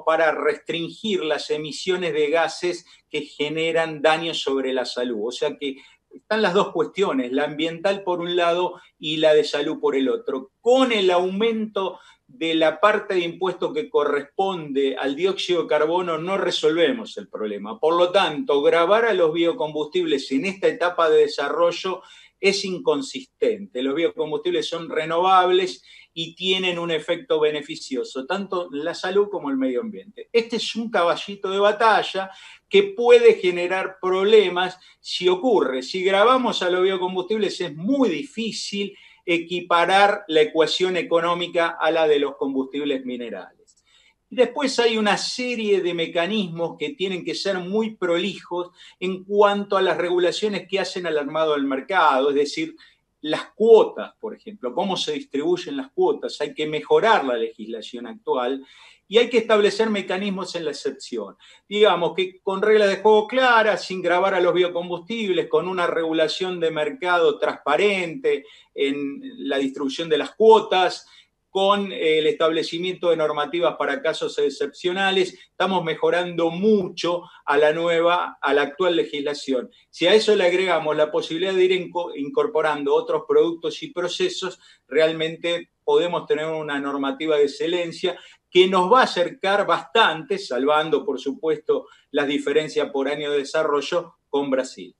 para restringir las emisiones de gases que generan daños sobre la salud. O sea que están las dos cuestiones, la ambiental por un lado y la de salud por el otro. Con el aumento de la parte de impuesto que corresponde al dióxido de carbono no resolvemos el problema. Por lo tanto, gravar a los biocombustibles en esta etapa de desarrollo es inconsistente. Los biocombustibles son renovables y tienen un efecto beneficioso, tanto en la salud como en el medio ambiente. Este es un caballito de batalla que puede generar problemas si ocurre. Si gravamos a los biocombustibles es muy difícil equiparar la ecuación económica a la de los combustibles minerales. Y después hay una serie de mecanismos que tienen que ser muy prolijos en cuanto a las regulaciones que hacen al armado del mercado, es decir, las cuotas, por ejemplo, cómo se distribuyen las cuotas. Hay que mejorar la legislación actual y hay que establecer mecanismos en la excepción. Digamos que con reglas de juego claras, sin gravar a los biocombustibles, con una regulación de mercado transparente en la distribución de las cuotas, con el establecimiento de normativas para casos excepcionales, estamos mejorando mucho a la actual legislación. Si a eso le agregamos la posibilidad de ir incorporando otros productos y procesos, realmente podemos tener una normativa de excelencia que nos va a acercar bastante, salvando, por supuesto, las diferencias por año de desarrollo con Brasil.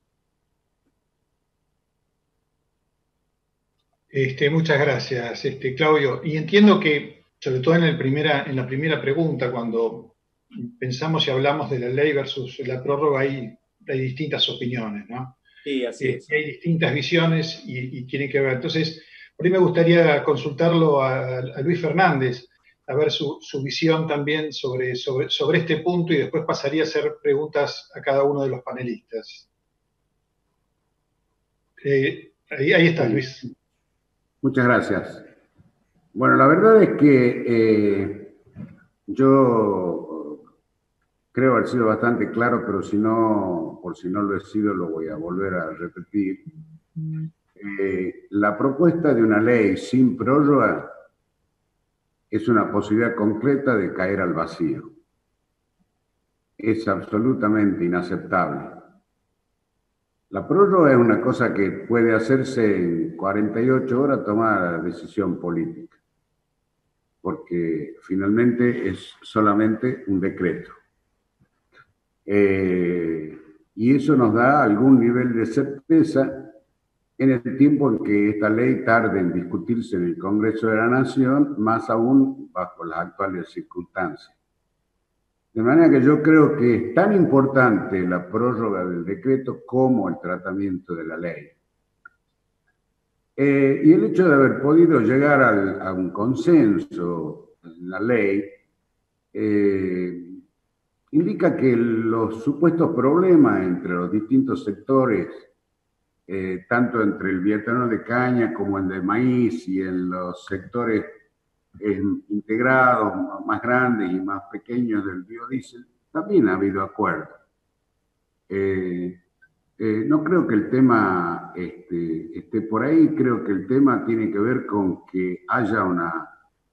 Muchas gracias, Claudio. Y entiendo que, sobre todo en la primera pregunta, cuando pensamos y hablamos de la ley versus la prórroga, hay distintas opiniones, ¿no? Sí, así es. Hay distintas visiones y tienen que ver. Entonces, por ahí me gustaría consultarlo a Luis Fernández, a ver su visión también sobre este punto, y después pasaría a hacer preguntas a cada uno de los panelistas. Ahí está, Luis. Muchas gracias. Bueno, la verdad es que yo creo haber sido bastante claro, pero por si no lo he sido, lo voy a volver a repetir. La propuesta de una ley sin prórroga es una posibilidad concreta de caer al vacío. Es absolutamente inaceptable. La prórroga es una cosa que puede hacerse en 48 horas, tomar la decisión política, porque finalmente es solamente un decreto. Y eso nos da algún nivel de certeza en el tiempo en que esta ley tarde en discutirse en el Congreso de la Nación, más aún bajo las actuales circunstancias. De manera que yo creo que es tan importante la prórroga del decreto como el tratamiento de la ley. Y el hecho de haber podido llegar a un consenso en la ley indica que los supuestos problemas entre los distintos sectores, tanto entre el bioetanol de caña como el de maíz y en los sectores integrados, más grandes y más pequeños del biodiesel, también ha habido acuerdo. No creo que el tema esté por ahí, creo que el tema tiene que ver con que haya una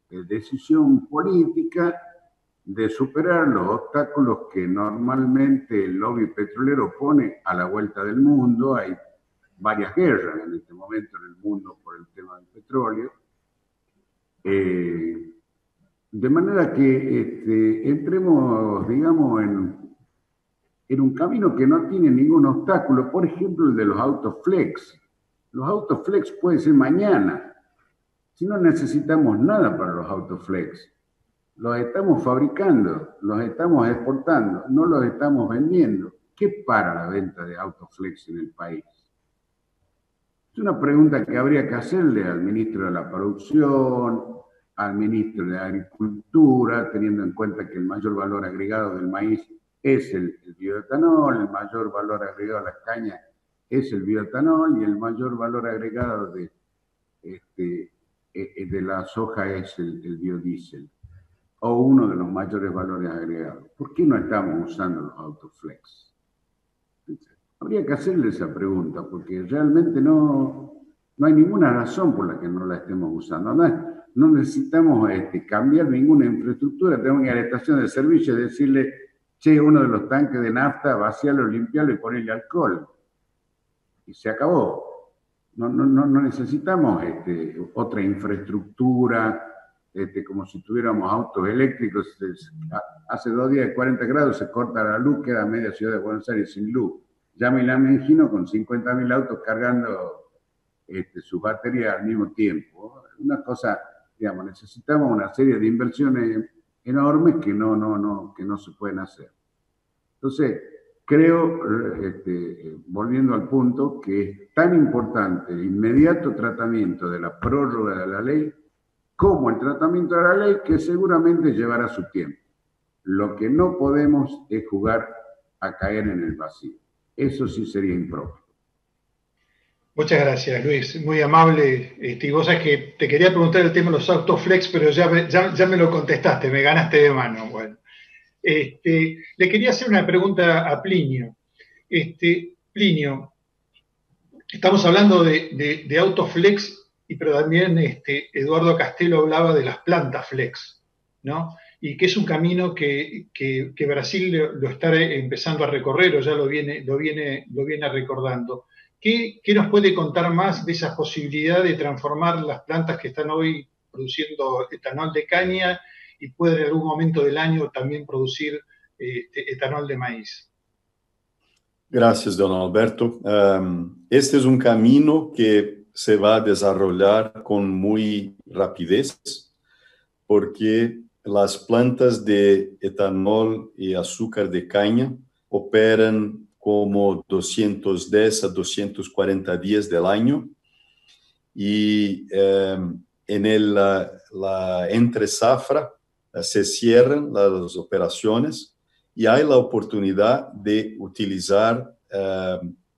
decisión política de superar los obstáculos que normalmente el lobby petrolero pone a la vuelta del mundo. Hay varias guerras en este momento en el mundo por el tema del petróleo. De manera que entremos, digamos, en un camino que no tiene ningún obstáculo. Por ejemplo, el de los autos flex. Los autos flex puede ser mañana. Si no necesitamos nada para los autos flex. Los estamos fabricando, los estamos exportando, no los estamos vendiendo. ¿Qué para la venta de autos flex en el país? Es una pregunta que habría que hacerle al ministro de la Producción, al ministro de Agricultura, teniendo en cuenta que el mayor valor agregado del maíz es el bioetanol, el mayor valor agregado a la caña es el bioetanol y el mayor valor agregado de la soja es el biodiesel, o uno de los mayores valores agregados. ¿Por qué no estamos usando los autos flex? Habría que hacerle esa pregunta, porque realmente no hay ninguna razón por la que no la estemos usando. No necesitamos cambiar ninguna infraestructura. Tenemos que ir a la estación de servicio y decirle, che, uno de los tanques de nafta, vaciarlo, limpiarlo y ponerle alcohol. y se acabó. No necesitamos otra infraestructura, como si tuviéramos autos eléctricos. Hace 2 días de 40 grados se corta la luz, queda media ciudad de Buenos Aires sin luz. Ya me la imagino con 50.000 autos cargando sus baterías al mismo tiempo. Una cosa, digamos, necesitamos una serie de inversiones enormes que no se pueden hacer. Entonces, creo, volviendo al punto, que es tan importante el inmediato tratamiento de la prórroga de la ley como el tratamiento de la ley, que seguramente llevará su tiempo. Lo que no podemos es jugar a caer en el vacío. Eso sí sería impropio. Muchas gracias, Luis. Muy amable. Y vos sabés que te quería preguntar el tema de los autos flex, pero ya me lo contestaste, me ganaste de mano. Bueno, le quería hacer una pregunta a Plinio. Plinio, estamos hablando de autos flex, pero también Eduardo Castelo hablaba de las plantas flex, ¿no? Y que es un camino que Brasil lo está empezando a recorrer, o ya lo viene recordando. ¿Qué nos puede contar más de esa posibilidad de transformar las plantas que están hoy produciendo etanol de caña y pueden en algún momento del año también producir etanol de maíz? Gracias, don Alberto. Este es un camino que se va a desarrollar con muy rapidez, porque las plantas de etanol y azúcar de caña operan como 210 a 240 días del año, y en la entre safra se cierran las operaciones y hay la oportunidad de utilizar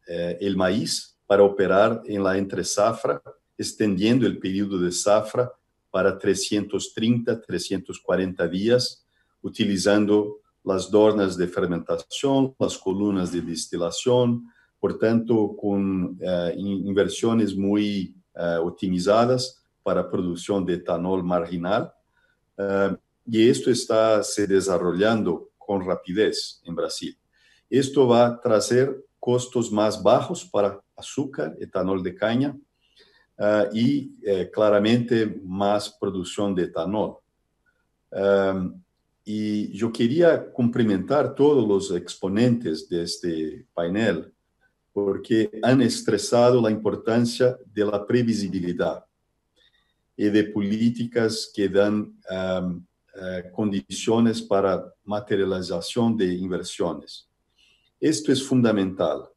el maíz para operar en la entre safra, extendiendo el periodo de safra para 330, 340 días, utilizando las dornas de fermentación, las columnas de destilación, por tanto, con inversiones muy optimizadas para producción de etanol marginal. Y esto está se desarrollando con rapidez en Brasil. Esto va a traer costos más bajos para azúcar, etanol de caña, y claramente más producción de etanol. Y yo quería cumprimentar todos los exponentes de este panel porque han expresado la importancia de la previsibilidad y de políticas que dan condiciones para materialización de inversiones. Esto es fundamental,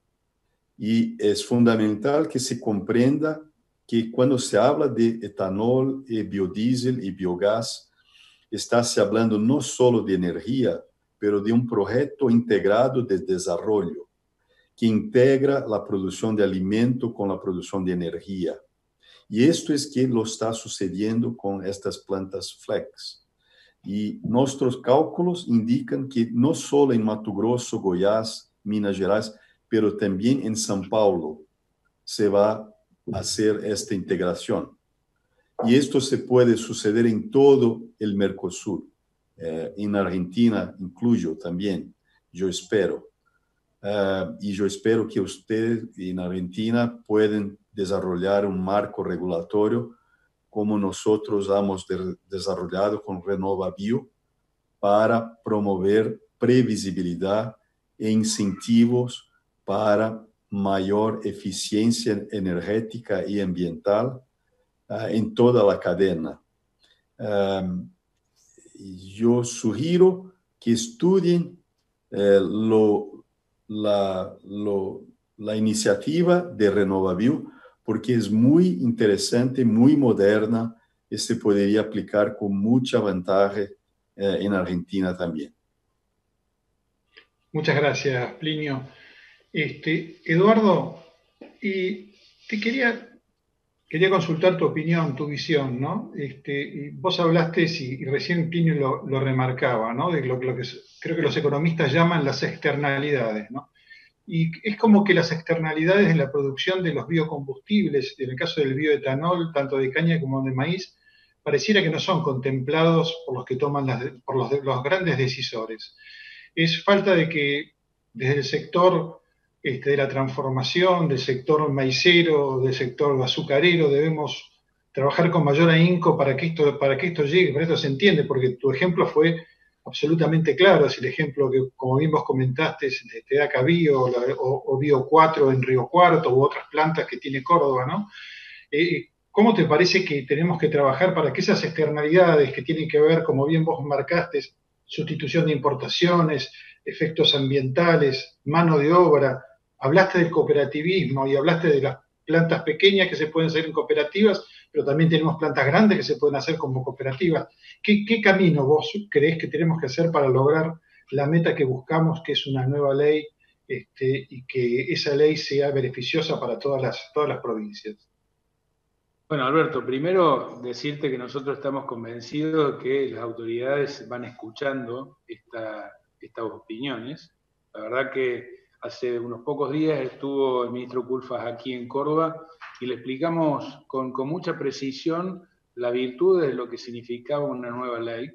y es fundamental que se comprenda que cuando se habla de etanol, biodiesel y biogás, está se hablando no solo de energía, pero de un proyecto integrado de desarrollo que integra la producción de alimento con la producción de energía. Y esto es que lo está sucediendo con estas plantas flex. Y nuestros cálculos indican que no solo en Mato Grosso, Goiás, Minas Gerais, pero también en São Paulo se va a hacer esta integración. Y esto se puede suceder en todo el Mercosur. En Argentina incluyo también, yo espero. Y yo espero que ustedes en Argentina puedan desarrollar un marco regulatorio como nosotros hemos desarrollado con RenovaBio para promover previsibilidad e incentivos para mayor eficiencia energética y ambiental en toda la cadena. Yo sugiero que estudien la iniciativa de RenovaBio, porque es muy interesante, muy moderna, y se podría aplicar con mucha ventaja en Argentina también. Muchas gracias, Plinio. Eduardo, y te quería consultar tu opinión, tu visión, ¿no? Y vos hablaste, y recién Plinio lo remarcaba, ¿no? De lo que creo que los economistas llaman las externalidades, ¿no? Y es como que las externalidades de la producción de los biocombustibles, en el caso del bioetanol, tanto de caña como de maíz, pareciera que no son contemplados por los que toman los grandes decisores. Es falta de que desde el sector de la transformación, del sector maicero, del sector azucarero, debemos trabajar con mayor ahínco para que esto llegue, para esto se entiende, porque tu ejemplo fue absolutamente claro, es el ejemplo que, como bien vos comentaste, de Acabío o Bio 4 en Río Cuarto, u otras plantas que tiene Córdoba, ¿no? ¿Cómo te parece que tenemos que trabajar para que esas externalidades que tienen que ver, como bien vos marcaste, sustitución de importaciones, efectos ambientales, mano de obra, hablaste del cooperativismo y hablaste de las plantas pequeñas que se pueden hacer en cooperativas, pero también tenemos plantas grandes que se pueden hacer como cooperativas? ¿Qué camino vos creés que tenemos que hacer para lograr la meta que buscamos, que es una nueva ley, y que esa ley sea beneficiosa para todas las provincias? Bueno, Alberto, primero decirte que nosotros estamos convencidos de que las autoridades van escuchando estas opiniones. La verdad que hace unos pocos días estuvo el ministro Culfas aquí en Córdoba y le explicamos con mucha precisión la virtud de lo que significaba una nueva ley.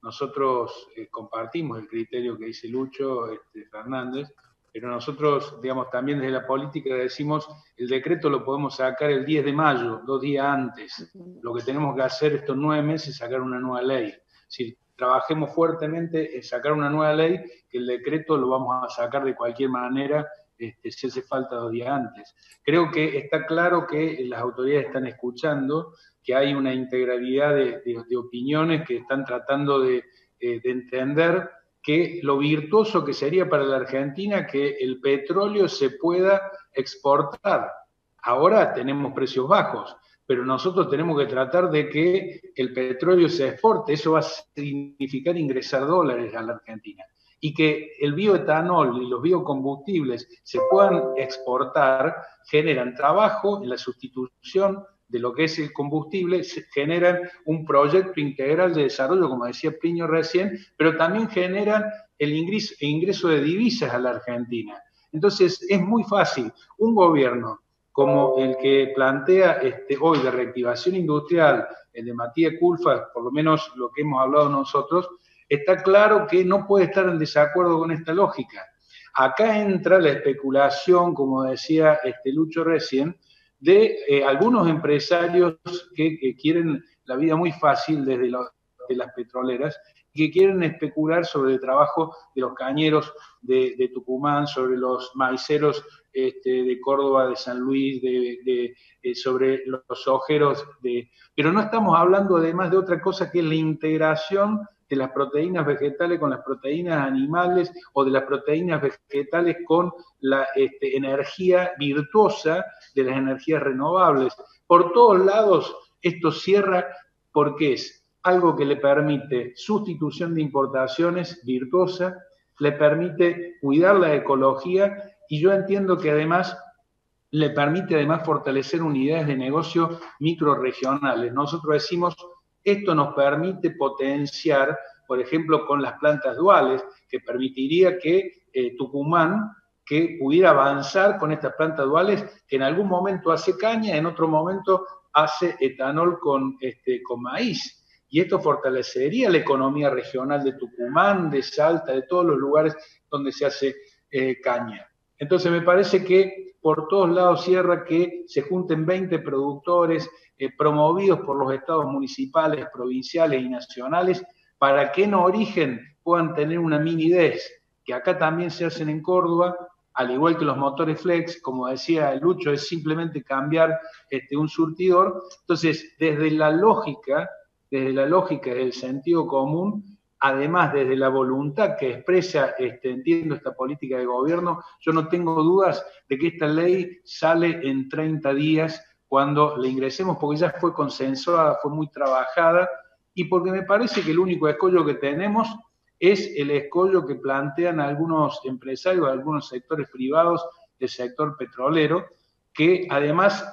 Nosotros compartimos el criterio que dice Lucho Fernández, pero nosotros, digamos, también desde la política decimos, el decreto lo podemos sacar el 10 de mayo, 2 días antes. Lo que tenemos que hacer estos 9 meses es sacar una nueva ley. Si trabajemos fuertemente en sacar una nueva ley, que el decreto lo vamos a sacar de cualquier manera, si hace falta 2 días antes. Creo que está claro que las autoridades están escuchando, que hay una integralidad de opiniones que están tratando de entender que lo virtuoso que sería para la Argentina que el petróleo se pueda exportar. Ahora tenemos precios bajos, pero nosotros tenemos que tratar de que el petróleo se exporte. Eso va a significar ingresar dólares a la Argentina. Y que el bioetanol y los biocombustibles se puedan exportar, generan trabajo en la sustitución de lo que es el combustible, generan un proyecto integral de desarrollo, como decía Plinio recién, pero también generan el ingreso de divisas a la Argentina. Entonces, es muy fácil. Un gobierno como el que plantea hoy de reactivación industrial, el de Matías Culfas, por lo menos lo que hemos hablado nosotros, está claro que no puede estar en desacuerdo con esta lógica. Acá entra la especulación, como decía Lucho recién, de algunos empresarios que quieren la vida muy fácil desde de las petroleras, que quieren especular sobre el trabajo de los cañeros de Tucumán, sobre los maiceros de Córdoba, de San Luis, sobre los ojeros. Pero no estamos hablando además de otra cosa que es la integración de las proteínas vegetales con las proteínas animales o de las proteínas vegetales con la energía virtuosa de las energías renovables. Por todos lados esto cierra porque es algo que le permite sustitución de importaciones virtuosa, le permite cuidar la ecología y yo entiendo que además le permite además fortalecer unidades de negocio microrregionales. Nosotros decimos, esto nos permite potenciar, por ejemplo, con las plantas duales, que permitiría que Tucumán que pudiera avanzar con estas plantas duales, que en algún momento hace caña, en otro momento hace etanol con maíz. Y esto fortalecería la economía regional de Tucumán, de Salta, de todos los lugares donde se hace caña. Entonces me parece que por todos lados cierra que se junten 20 productores promovidos por los estados municipales, provinciales y nacionales, para que en origen puedan tener una mini DES, que acá también se hacen en Córdoba, al igual que los motores flex, como decía Lucho, es simplemente cambiar un surtidor. Entonces, desde la lógica del sentido común, además desde la voluntad que expresa, entiendo, esta política de gobierno, yo no tengo dudas de que esta ley sale en 30 días cuando la ingresemos, porque ya fue consensuada, fue muy trabajada, y porque me parece que el único escollo que tenemos es el escollo que plantean algunos empresarios, algunos sectores privados del sector petrolero, que además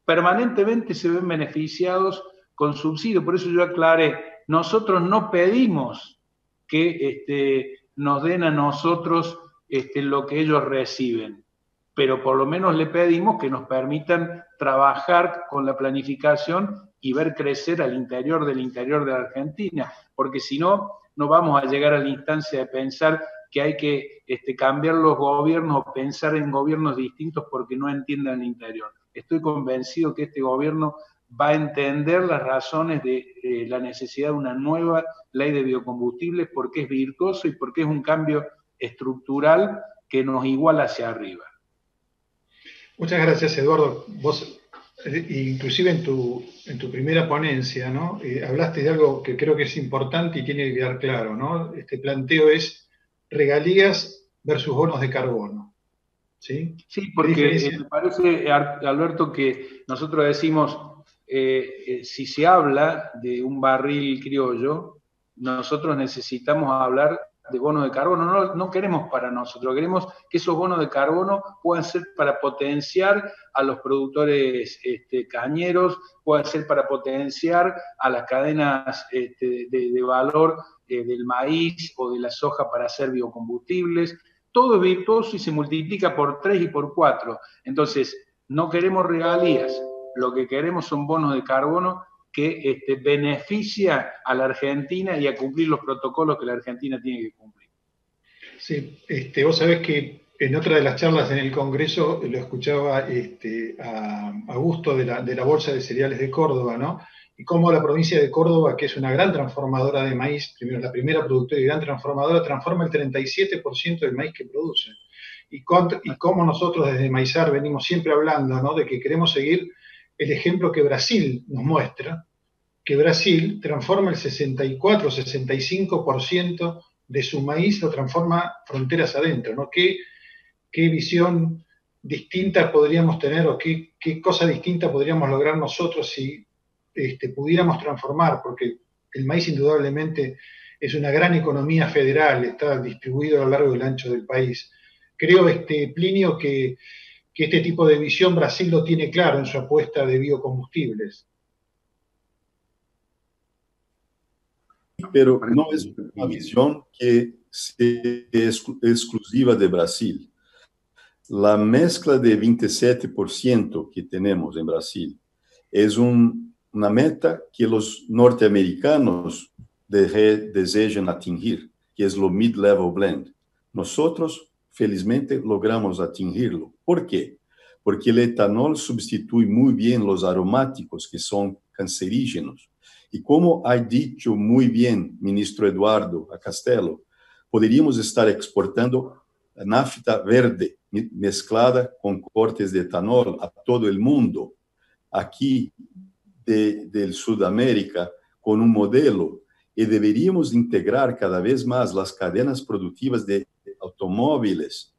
permanentemente se ven beneficiados con subsidio. Por eso yo aclaré, nosotros no pedimos que nos den a nosotros lo que ellos reciben, pero por lo menos le pedimos que nos permitan trabajar con la planificación y ver crecer al interior de la Argentina, porque si no, no vamos a llegar a la instancia de pensar que hay que cambiar los gobiernos o pensar en gobiernos distintos porque no entiendan el interior. Estoy convencido que este gobierno va a entender las razones de la necesidad de una nueva ley de biocombustibles porque es virtuoso y porque es un cambio estructural que nos iguala hacia arriba. Muchas gracias, Eduardo. Vos, inclusive en tu primera ponencia, ¿no? Hablaste de algo que creo que es importante y tiene que quedar claro, ¿no? Este planteo es regalías versus bonos de carbono. ¿Sí? Sí, porque me parece, Alberto, que nosotros decimos, si se habla de un barril criollo, nosotros necesitamos hablar de bonos de carbono. No queremos para nosotros, queremos que esos bonos de carbono puedan ser para potenciar a los productores cañeros, puedan ser para potenciar a las cadenas de valor del maíz o de la soja para hacer biocombustibles. Todo es virtuoso y se multiplica por 3 y por 4. Entonces, no queremos regalías, lo que queremos son bonos de carbono que beneficia a la Argentina y a cumplir los protocolos que la Argentina tiene que cumplir. Sí, vos sabés que en otra de las charlas en el Congreso lo escuchaba a Augusto de la Bolsa de Cereales de Córdoba, ¿no? Y cómo la provincia de Córdoba, que es una gran transformadora de maíz, la primera productora y gran transformadora, transforma el 37% del maíz que produce. Y cómo nosotros desde Maizar venimos siempre hablando, ¿no? De que queremos seguir el ejemplo que Brasil nos muestra, que Brasil transforma el 64-65% de su maíz, lo transforma fronteras adentro, ¿no? ¿Qué visión distinta podríamos tener o qué cosa distinta podríamos lograr nosotros si pudiéramos transformar? Porque el maíz indudablemente es una gran economía federal, está distribuido a lo largo y el ancho del país. Creo, Plinio, que este tipo de visión Brasil lo tiene claro en su apuesta de biocombustibles. Pero no es una visión que es exclusiva de Brasil. La mezcla de 27% que tenemos en Brasil es una meta que los norteamericanos desejan atingir, que es lo mid-level blend. Nosotros, felizmente, logramos atingirlo. ¿Por qué? Porque el etanol sustituye muy bien los aromáticos que son cancerígenos. Y como ha dicho muy bien ministro Eduardo Castello, poderíamos estar exportando nafta verde mezclada con cortes de etanol a todo el mundo. Aquí de Sudamérica, con un modelo, y deberíamos integrar cada vez más las cadenas productivas de automóviles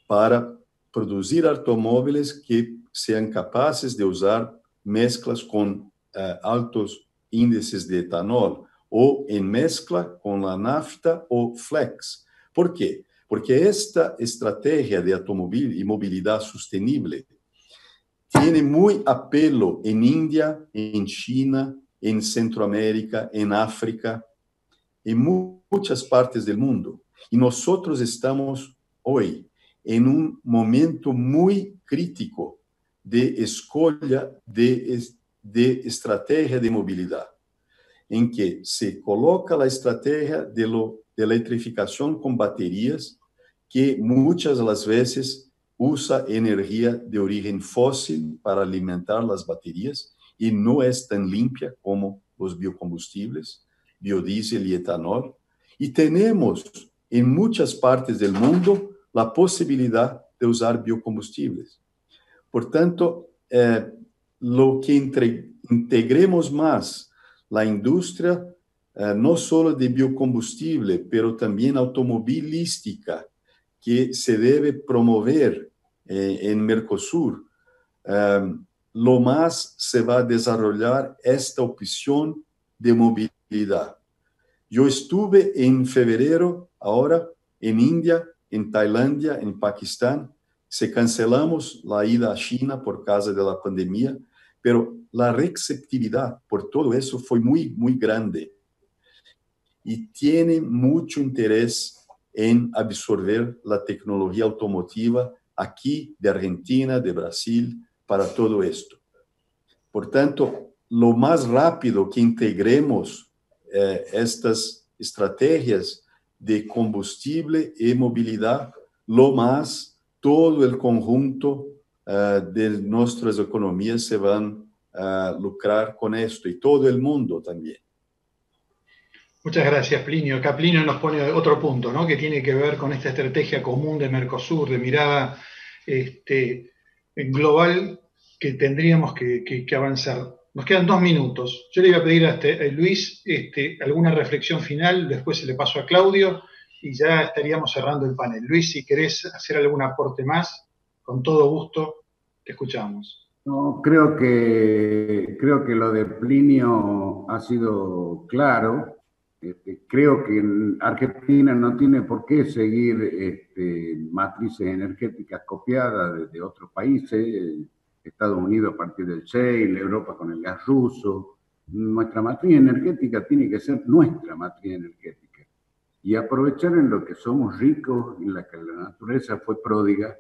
para producir automóviles que sean capaces de usar mezclas con altos índices de etanol o en mezcla con la nafta o flex. ¿Por qué? Porque esta estrategia de automóvil y movilidad sostenible tiene muy apelo en India, en China, en Centroamérica, en África, en muchas partes del mundo. Y nosotros estamos hoy en un momento muy crítico de escolha de estrategia de movilidad, en que se coloca la estrategia de electrificación con baterías, que muchas de las veces usa energía de origen fósil para alimentar las baterías y no es tan limpia como los biocombustibles, biodiesel y etanol. Y tenemos en muchas partes del mundo la posibilidad de usar biocombustibles. Por tanto, lo que integremos más la industria, no solo de biocombustible, pero también automovilística, que se debe promover en Mercosur, lo más se va a desarrollar esta opción de movilidad. Yo estuve en febrero, ahora, en India, en Tailandia, en Pakistán. Se cancelamos la ida a China por causa de la pandemia, pero la receptividad por todo eso fue muy, muy grande. Y tiene mucho interés en absorber la tecnología automotiva aquí de Argentina, de Brasil, para todo esto. Por tanto, lo más rápido que integremos estas estrategias de combustible y movilidad, lo más todo el conjunto de nuestras economías se van a lucrar con esto, y todo el mundo también. Muchas gracias, Plinio. Acá Plinio nos pone otro punto, ¿no?, que tiene que ver con esta estrategia común de Mercosur, de mirada global que tendríamos que avanzar. Nos quedan 2 minutos. Yo le iba a pedir a Luis alguna reflexión final, después se le paso a Claudio y ya estaríamos cerrando el panel. Luis, si querés hacer algún aporte más, con todo gusto, te escuchamos. No, creo que lo de Plinio ha sido claro. Creo que Argentina no tiene por qué seguir matrices energéticas copiadas de otros países, Estados Unidos a partir del shale, Europa con el gas ruso. Nuestra matriz energética tiene que ser nuestra matriz energética y aprovechar en lo que somos ricos, en la que la naturaleza fue pródiga,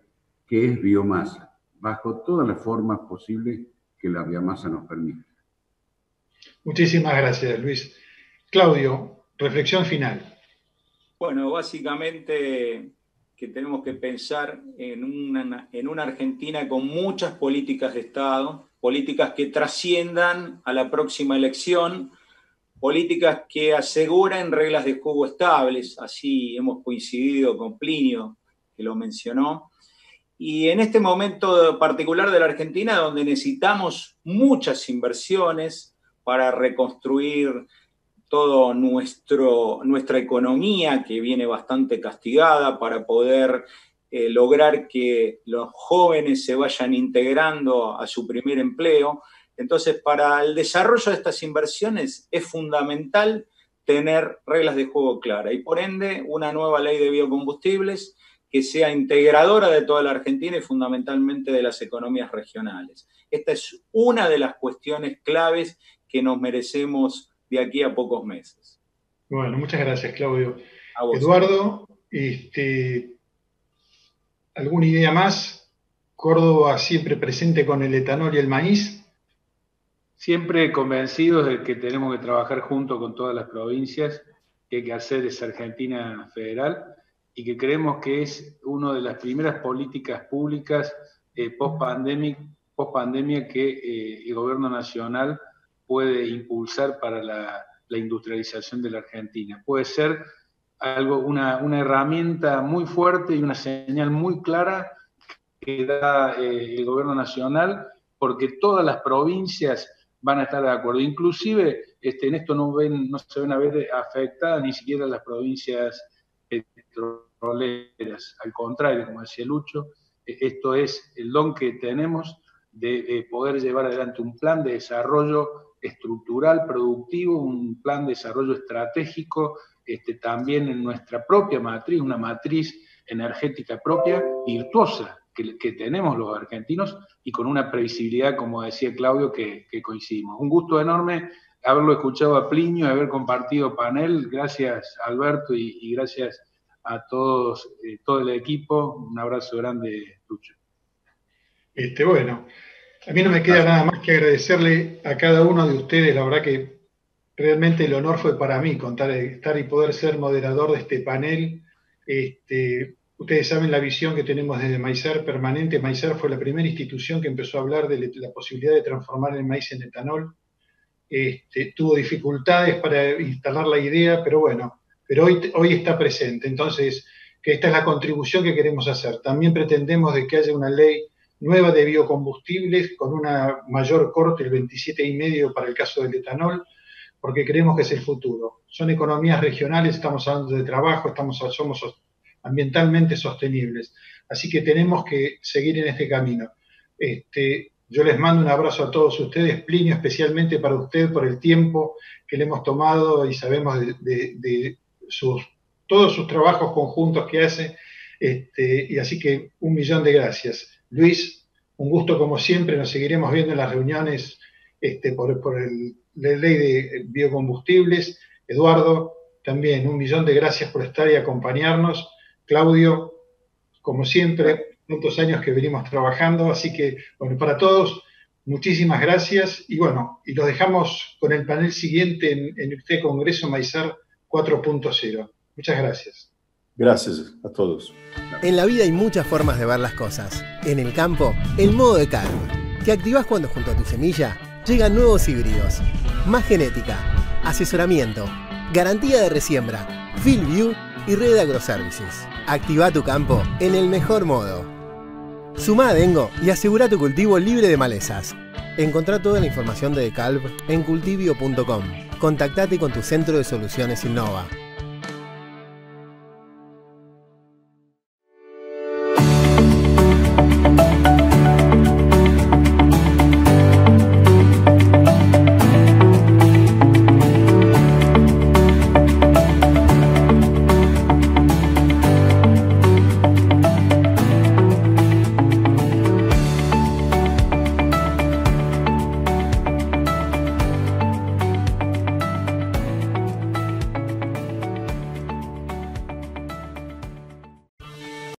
que es biomasa, bajo todas las formas posibles que la biomasa nos permite. Muchísimas gracias, Luis. Claudio, reflexión final. Bueno, básicamente que tenemos que pensar en una Argentina con muchas políticas de Estado, políticas que trasciendan a la próxima elección, políticas que aseguren reglas de juego estables, así hemos coincidido con Plinio, que lo mencionó. Y en este momento particular de la Argentina, donde necesitamos muchas inversiones para reconstruir toda nuestra economía, que viene bastante castigada, para poder lograr que los jóvenes se vayan integrando a su primer empleo. Entonces, para el desarrollo de estas inversiones es fundamental tener reglas de juego claras y, por ende, una nueva ley de biocombustibles que sea integradora de toda la Argentina y fundamentalmente de las economías regionales. Esta es una de las cuestiones claves que nos merecemos de aquí a pocos meses. Bueno, muchas gracias, Claudio. Eduardo, ¿alguna idea más? Córdoba siempre presente con el etanol y el maíz. Siempre convencidos de que tenemos que trabajar junto con todas las provincias, que hay que hacer esa Argentina federal, y que creemos que es una de las primeras políticas públicas post-pandemia que el gobierno nacional puede impulsar para la industrialización de la Argentina. Puede ser una herramienta muy fuerte y una señal muy clara que da el gobierno nacional, porque todas las provincias van a estar de acuerdo. Inclusive en esto no se ven a ver afectadas ni siquiera las provincias petroleras. Al contrario, como decía Lucho, esto es el don que tenemos de poder llevar adelante un plan de desarrollo estructural, productivo, un plan de desarrollo estratégico, también en nuestra propia matriz, una matriz energética propia, virtuosa, que tenemos los argentinos, y con una previsibilidad, como decía Claudio, que coincidimos. Un gusto enorme haberlo escuchado a Plinio, haber compartido panel. Gracias, Alberto, y gracias a todos, todo el equipo. Un abrazo grande, Lucho. Bueno, a mí no me queda nada más que agradecerle a cada uno de ustedes. La verdad que realmente el honor fue para mí estar y poder ser moderador de este panel. Ustedes saben la visión que tenemos desde Maizar permanente. Maizar fue la primera institución que empezó a hablar de la posibilidad de transformar el maíz en etanol. Tuvo dificultades para instalar la idea, pero bueno, hoy está presente. Entonces, que esta es la contribución que queremos hacer. También pretendemos de que haya una ley nueva de biocombustibles con una mayor corte, el 27,5 para el caso del etanol, porque creemos que es el futuro. Son economías regionales, estamos hablando de trabajo, somos ambientalmente sostenibles. Así que tenemos que seguir en este camino. Yo les mando un abrazo a todos ustedes, Plinio, especialmente para usted, por el tiempo que le hemos tomado y sabemos de todos sus trabajos conjuntos que hace. Y así que 1.000.000 de gracias. Luis, un gusto como siempre, nos seguiremos viendo en las reuniones por la ley de biocombustibles. Eduardo, también 1.000.000 de gracias por estar y acompañarnos. Claudio, como siempre, tantos años que venimos trabajando, así que, bueno, para todos, muchísimas gracias, y bueno, y los dejamos con el panel siguiente en este Congreso Maizar 4.0. Muchas gracias. Gracias a todos. En la vida hay muchas formas de ver las cosas. En el campo, el modo de Calv, que activás cuando junto a tu semilla llegan nuevos híbridos, más genética, asesoramiento, garantía de resiembra, FieldView y red de agroservices. Activa tu campo en el mejor modo. Sumá a Dengo y asegura tu cultivo libre de malezas. Encontrá toda la información de DeKalb en cultivio.com. Contactate con tu centro de soluciones Innova.